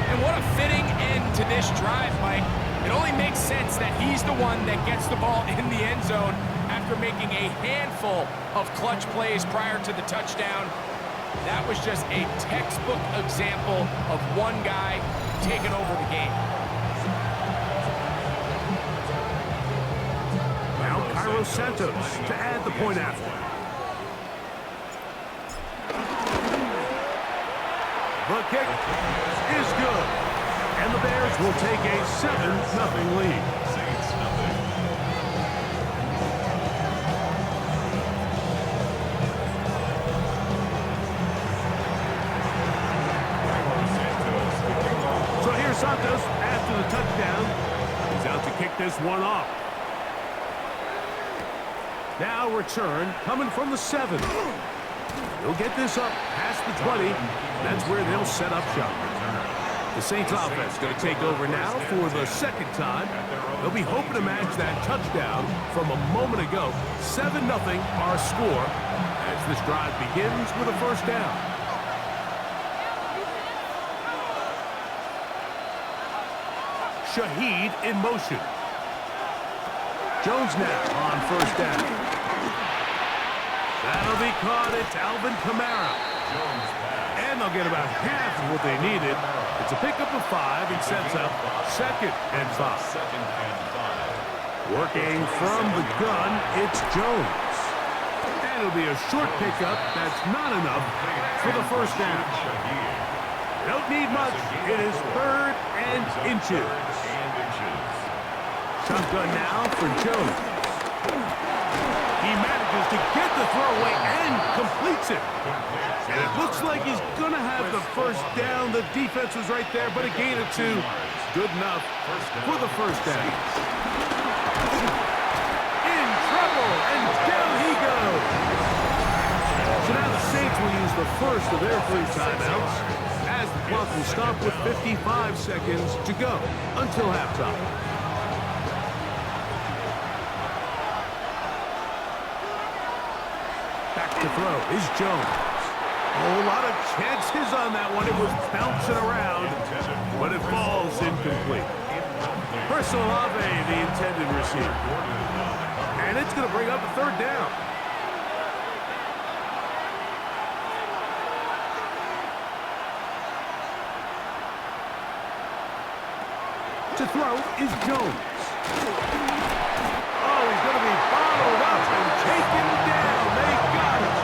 And what a fitting end to this drive, Mike. It only makes sense that he's the one that gets the ball in the end zone after making a handful of clutch plays prior to the touchdown. That was just a textbook example of one guy taking over the game. Now Cairo Santos to add the point after. The kick is good. And the Bears will take a 7-0 lead. Saints nothing. So here's Santos after the touchdown. He's out to kick this one off. Now return coming from the 7. He'll get this up past the 20. That's where they'll set up shop. The Saints offense going to take over now for the 2nd time. They'll be hoping to match that touchdown from a moment ago. 7-0 our score as this drive begins with a first down. Shaheed in motion. Jones now on first down. That'll be caught. It's Alvin Kamara. And they'll get about half of what they needed. It's a pickup of 5 and sets up 2nd and 5. Working from the gun, it's Jones. And it'll be a short pickup. That's not enough for the first down. Don't need much. It is 3rd and inches. Shotgun now for Jones. He manages to get the throw away and completes it. And it looks like he's going to have the first down. The defense was right there, but a gain of 2. Good enough for the first down. In trouble, and down he goes. So now the Saints will use the first of their 3 timeouts as the clock will stop with 55 seconds to go until halftime. Back to throw is Jones. A lot of chances on that one. It was bouncing around, but it falls incomplete. Personal Ave, the intended receiver. And it's going to bring up a third down. To throw is Jones. Oh, he's going to be bottled up and taken down. They got it.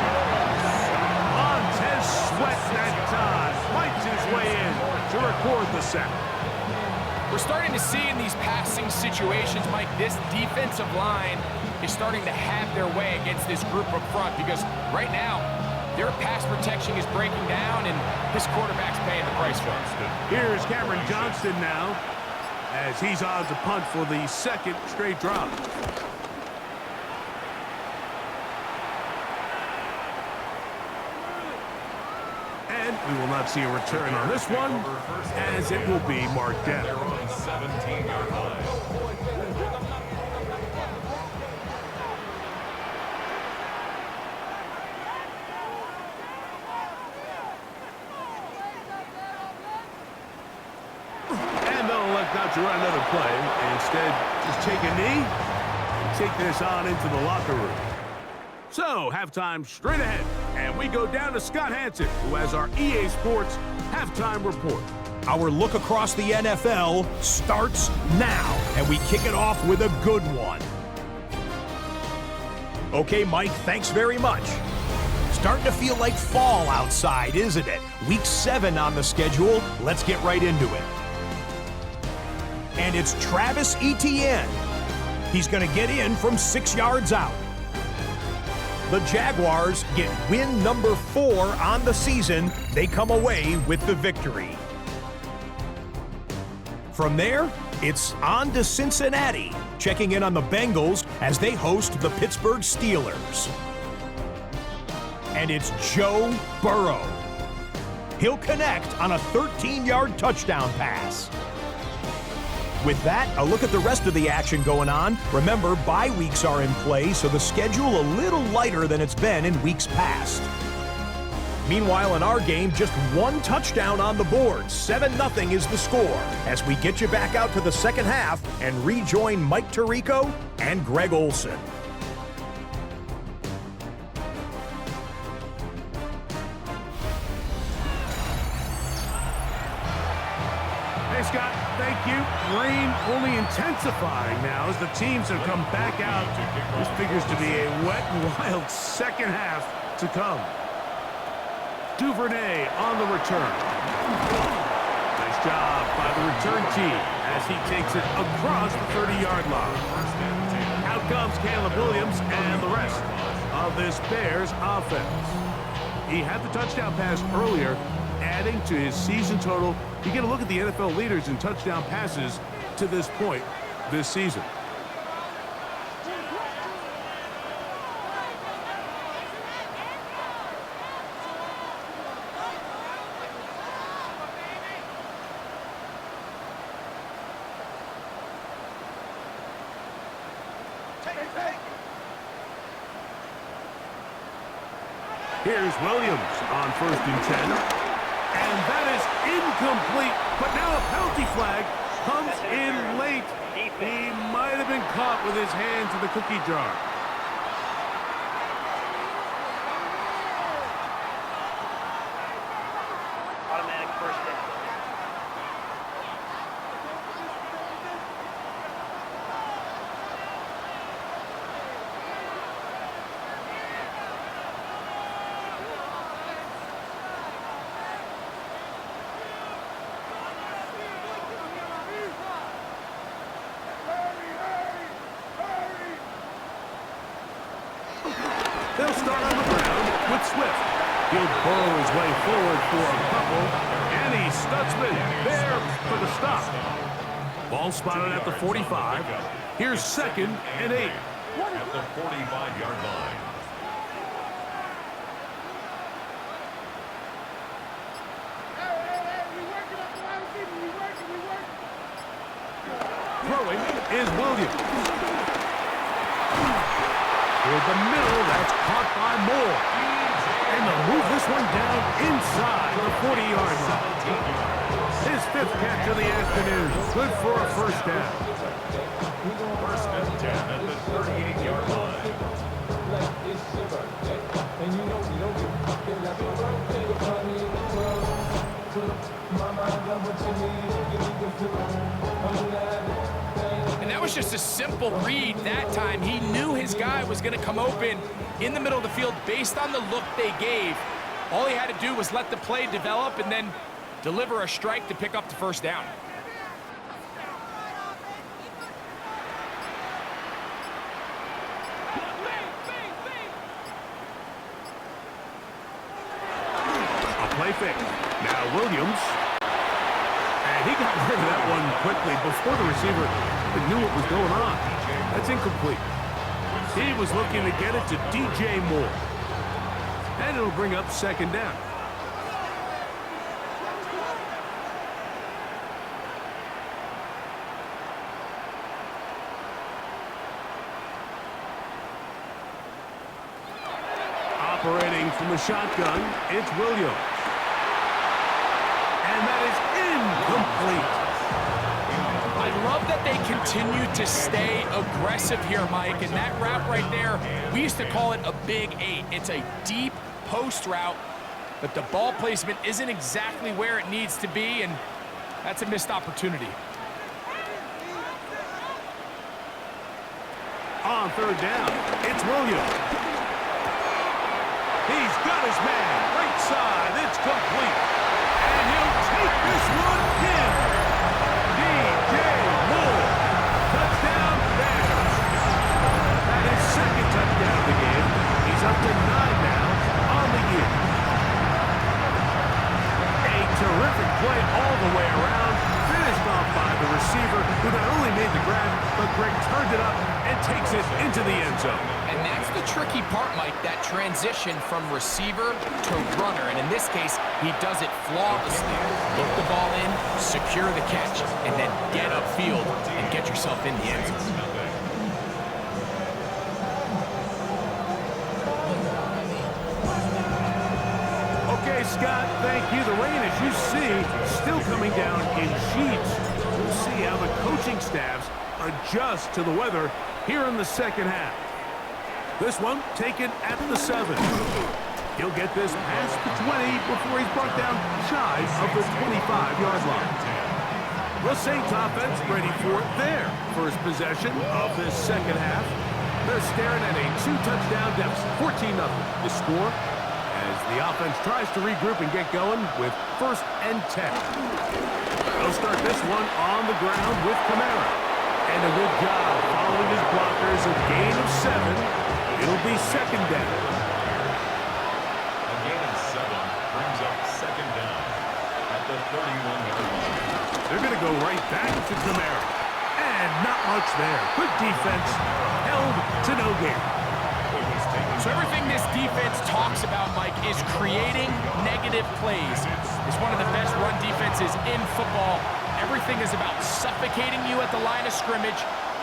Montez Sweat that time fights his way in to record the sack. We're starting to see in these passing situations, Mike, this defensive line is starting to have their way against this group up front because right now, their pass protection is breaking down and this quarterback's paying the price for it. Here's Cameron Johnston now as he's on to punt for the second straight drop. And we will not see a return on this one, as it will be marked down. They're on 17-yard line. And they'll elect not to run another play. Instead, just take a knee and take this on into the locker room. So, halftime straight ahead. And we go down to Scott Hansen, who has our EA Sports halftime report. Our look across the NFL starts now, and we kick it off with a good one. Okay, Mike, thanks very much. Starting to feel like fall outside, isn't it? Week 7 on the schedule. Let's get right into it. And it's Travis Etienne. He's going to get in from 6 yards out. The Jaguars get win number 4 on the season. They come away with the victory. From there, it's on to Cincinnati, checking in on the Bengals as they host the Pittsburgh Steelers. And it's Joe Burrow. He'll connect on a 13-yard touchdown pass. With that, a look at the rest of the action going on. Remember, bye weeks are in play, so the schedule a little lighter than it's been in weeks past. Meanwhile, in our game, just 1 touchdown on the board. 7-0 is the score as we get you back out to the second half and rejoin Mike Tirico and Greg Olson. Hey, Scott, thank you. Rain only intensifying now as the teams have come back out. This figures to be a wet and wild second half to come. Duvernay on the return. Nice job by the return team as he takes it across the 30-yard line. Out comes Caleb Williams and the rest of this Bears offense. He had the touchdown pass earlier, adding to his season total. You get a look at the NFL leaders in touchdown passes to this point this season. Here's Williams on 1st and 10. And that is incomplete. But now a penalty flag comes in late. He might have been caught with his hands in the cookie jar. Automatic first down. They'll start on the ground with Swift. He'll burrow his way forward for a couple. And he Stutzman there for the stop. Ball spotted at the 45. Here's 2nd and 8. At the 45-yard line. Throwing is Williams. Toward the middle, that's caught by Moore. And they'll move this one down inside the 40-yard line. His 5th catch of the afternoon. Good for a first down. First and 10 at the 38-yard line. And that was just a simple read that time. He knew his guy was going to come open in the middle of the field based on the look they gave. All he had to do was let the play develop and then deliver a strike to pick up the first down. Play fake. Now Williams. And he got rid of that one quickly before the receiver even knew what was going on. That's incomplete. He was looking to get it to DJ Moore. And it'll bring up second down. Operating from the shotgun, it's Williams. And that is incomplete. I love that they continue to stay aggressive here, Mike, and that route right there, we used to call it a big 8. It's a deep post route, but the ball placement isn't exactly where it needs to be, and that's a missed opportunity. On third down, it's Williams. He's got his man, right side, it's complete. And he'll take this one in. DJ Moore, touchdown Bears. That is second touchdown of the game. He's up to 9 now on the year. A terrific play all the way around, finished off by the receiver, who not only made the grab, but Greg turned it up and takes it into the end zone. And that's the tricky part, Mike, that transition from receiver to runner. And in this case, he does it flawlessly. Look the ball in, secure the catch, and then get upfield and get yourself in the end zone. Okay, Scott, thank you. The rain, as you see, still coming down in sheets. We'll see how the coaching staffs adjust to the weather here in the second half. This one taken at the 7. He'll get this past the 20 before he's brought down shy of the 25-yard line. The Saints offense ready for their first possession of this second half. They're staring at a 2-touchdown deficit, 14-0. The score as the offense tries to regroup and get going with 1st and 10. They'll start this one on the ground with Kamara. And a good job following his blockers, a gain of 7. It'll be second down. A gain of 7 brings up second down at the 31-yard line. They're going to go right back to Kamara. And not much there. Good defense. Held to no gain. So everything this defense talks about, Mike, is creating negative plays. It's one of the best run defenses in football. Everything is about suffocating you at the line of scrimmage,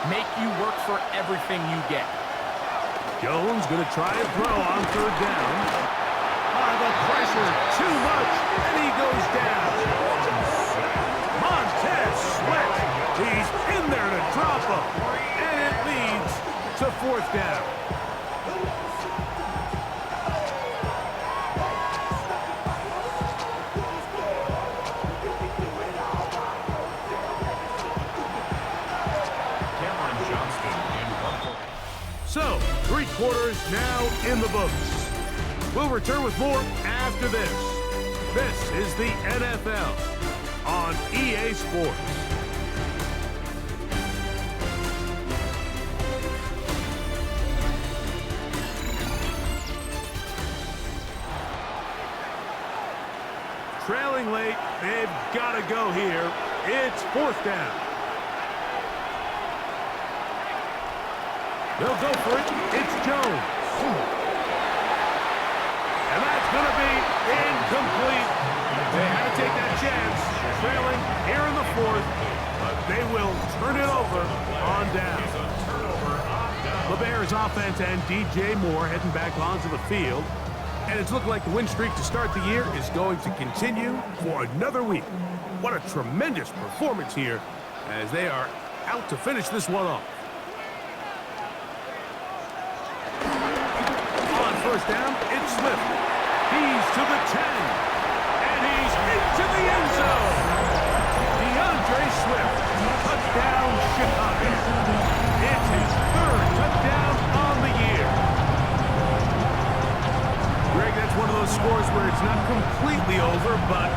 make you work for everything you get. Jones going to try and throw on third down. The pressure, too much, and he goes down. Montez Sweat, he's in there to drop him, and it leads to 4th down. So, 3 quarters now in the books. We'll return with more after this. This is the NFL on EA Sports. Trailing late, they've got to go here. It's 4th down. They'll go for it. It's Jones. And that's going to be incomplete. They had to take that chance. Trailing here in the 4th. But They will turn it over on down. The Bears offense and DJ Moore heading back onto the field. And it's looking like the win streak to start the year is going to continue for another week. What a tremendous performance here as they are out to finish this one off. On first down, it's Swift. He's to the 10. And he's into the end zone. DeAndre Swift. Touchdown, Chicago. It's his third touchdown on the year. Greg, that's one of those scores where it's not completely over, but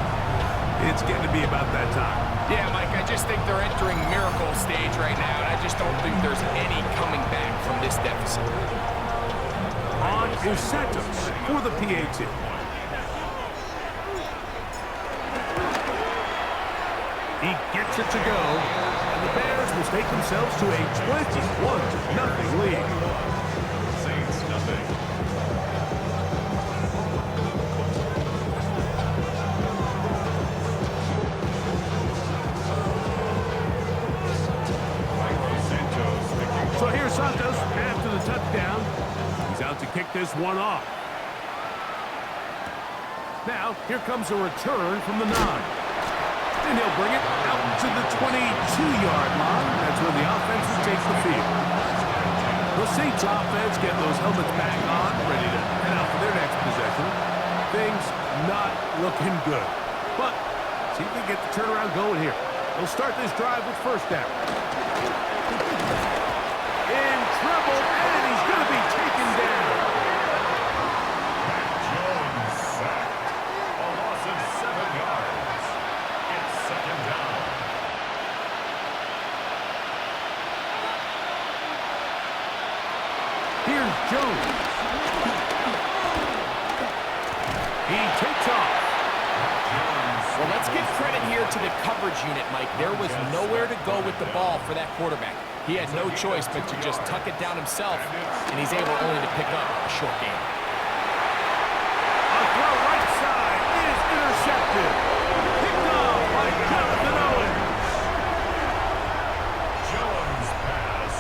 it's getting to be about that time. Yeah, Mike, I just think they're entering miracle stage right now, and I just don't think there's any coming back from this deficit. On is Santos for the PAT. He gets it to go, and the Bears will take themselves to a 21-0 lead. Saints nothing. So here's Santos after the touchdown. He's out to kick this one off. Now, here comes a return from the 9. And he'll bring it out to the 22-yard line. That's where the offense will take the field. The Saints offense get those helmets back on, ready to head out for their next possession. Things not looking good. But see if they get the turnaround going here. They'll start this drive with first down. In trouble, and he's going to be taken down. Jones sacked. A loss of 7 yards. It's second down. Here's Jones. He takes off. Well, let's give credit here to the coverage unit, Mike. There was nowhere to go with the ball for that quarterback. He had no choice but to just tuck it down himself, and he's able only to pick up a short gain. A throw right side is intercepted. Picked off by Jonathan Owens. Jones pass.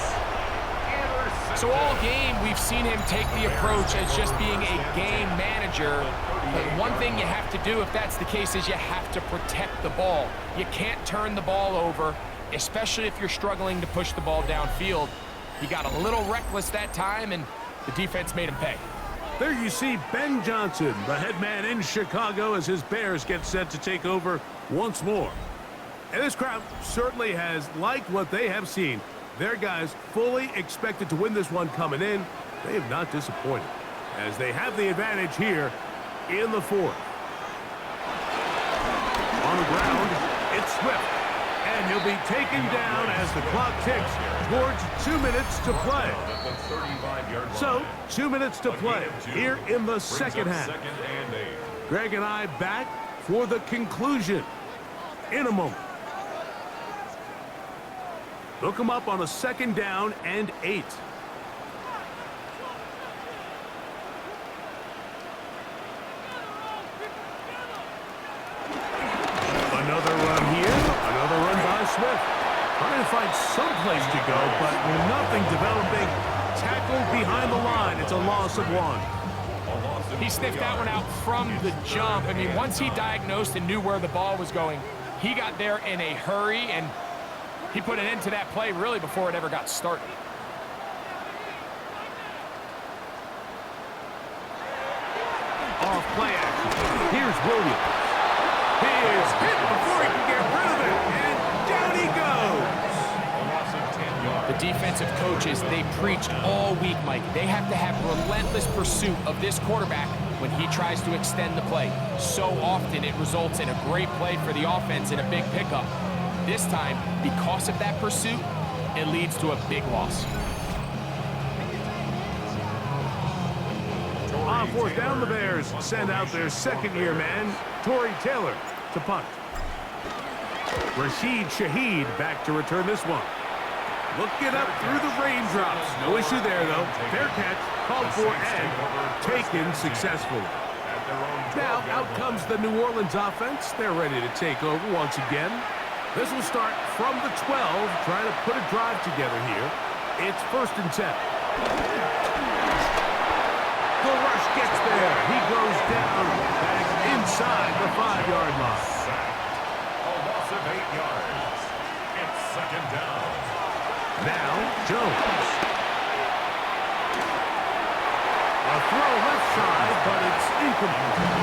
Intercepted. So all game, we've seen him take the approach as just being a game manager. But one thing you have to do if that's the case is you have to protect the ball. You can't turn the ball over, especially if you're struggling to push the ball downfield. He got a little reckless that time, and the defense made him pay. There you see Ben Johnson, the head man in Chicago, as his Bears get set to take over once more. And this crowd certainly has liked what they have seen. Their guys fully expected to win this one coming in. They have not disappointed, as they have the advantage here in the fourth. On the ground, it's Swift. And he'll be taken down as the clock ticks towards 2 minutes to play. So, 2 minutes to play here in the second half. Greg and I back for the conclusion in a moment. Look him up on a second down and 8. Another run here, another run by Swift. Trying to find some place to go, but nothing developing. Tackled behind the line. It's a loss of 1. He sniffed that one out from the jump. I mean, once he diagnosed and knew where the ball was going, he got there in a hurry, and he put an end to that play really before it ever got started. Off play action. Here's Williams. He is hit before he can get rid of it, and down he goes. The defensive coaches, they preached all week, Mike. They have to have relentless pursuit of this quarterback when he tries to extend the play. So often it results in a great play for the offense and a big pickup. This time, because of that pursuit, it leads to a big loss. On fourth down, the Bears send out their second-year man, Torrey Taylor, to punt. Rashid Shaheed back to return this one. Looking up through the raindrops. No issue there, though. Fair catch, called for and taken successfully. Now, out comes the New Orleans offense. They're ready to take over once again. This will start from the 12, trying to put a drive together here. It's 1st and 10. The rush gets there. He goes down back inside the 5-yard line. A loss of 8 yards. It's 2nd down. Now, Jones. A throw left side, but it's incomplete.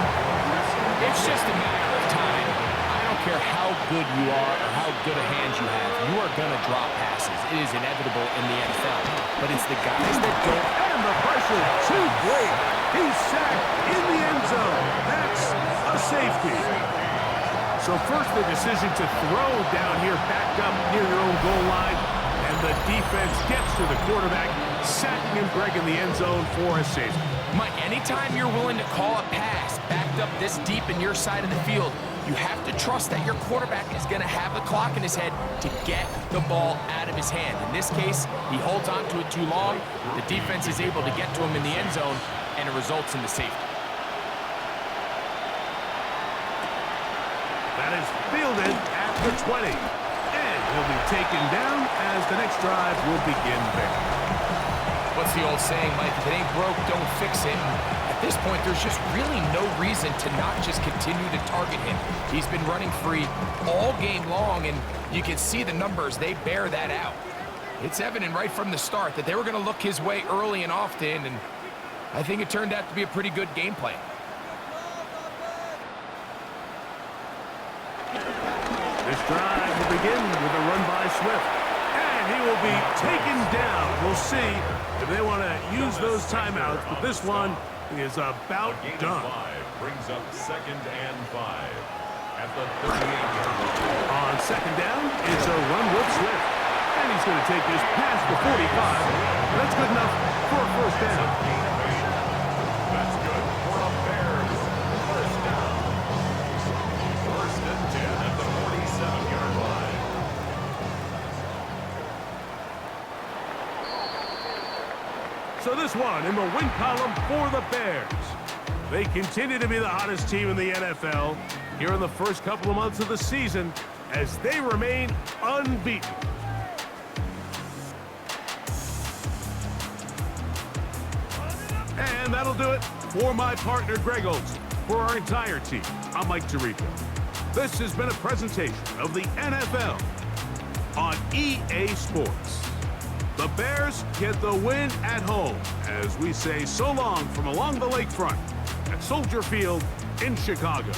It's just a matter of time. I don't care how good you are or how good a hand you have. You are going to drop passes. It is inevitable in the NFL. But it's the guys that don't. And the pressure too great. He's sacked in the end zone. That's a safety. So first the decision to throw down here, backed up near your own goal line. And the defense gets to the quarterback, sacking him, Greg, in the end zone for a safety. Mike, anytime you're willing to call a pass backed up this deep in your side of the field, you have to trust that your quarterback is going to have the clock in his head to get the ball out of his hand. In this case, he holds on to it too long. The defense is able to get to him in the end zone, and it results in the safety. That is fielded at the 20. And he'll be taken down as the next drive will begin there. What's the old saying, Mike? If it ain't broke, don't fix it. At this point, there's just really no reason to not just continue to target him. He's been running free all game long, and you can see the numbers. They bear that out. It's evident right from the start that they were going to look his way early and often, and I think it turned out to be a pretty good game plan. This drive will begin with a run by Swift. And he will be taken down. We'll see if they want to use those timeouts, but this one is about done. 5 brings up 2nd and 5 at the 38-yard line. On 2nd down, it's a run with Swift. And he's going to take this past the 45. That's good enough for a 1st down. That's good for the Bears. 1st down. 1st and 10 at the 47-yard line. So this one in the win column for the Bears. They continue to be the hottest team in the NFL here in the first couple of months of the season as they remain unbeaten. And that'll do it for my partner, Greg Olson. For our entire team, I'm Mike Tirico. This has been a presentation of the NFL on EA Sports. The Bears get the win at home as we say so long from along the lakefront at Soldier Field in Chicago.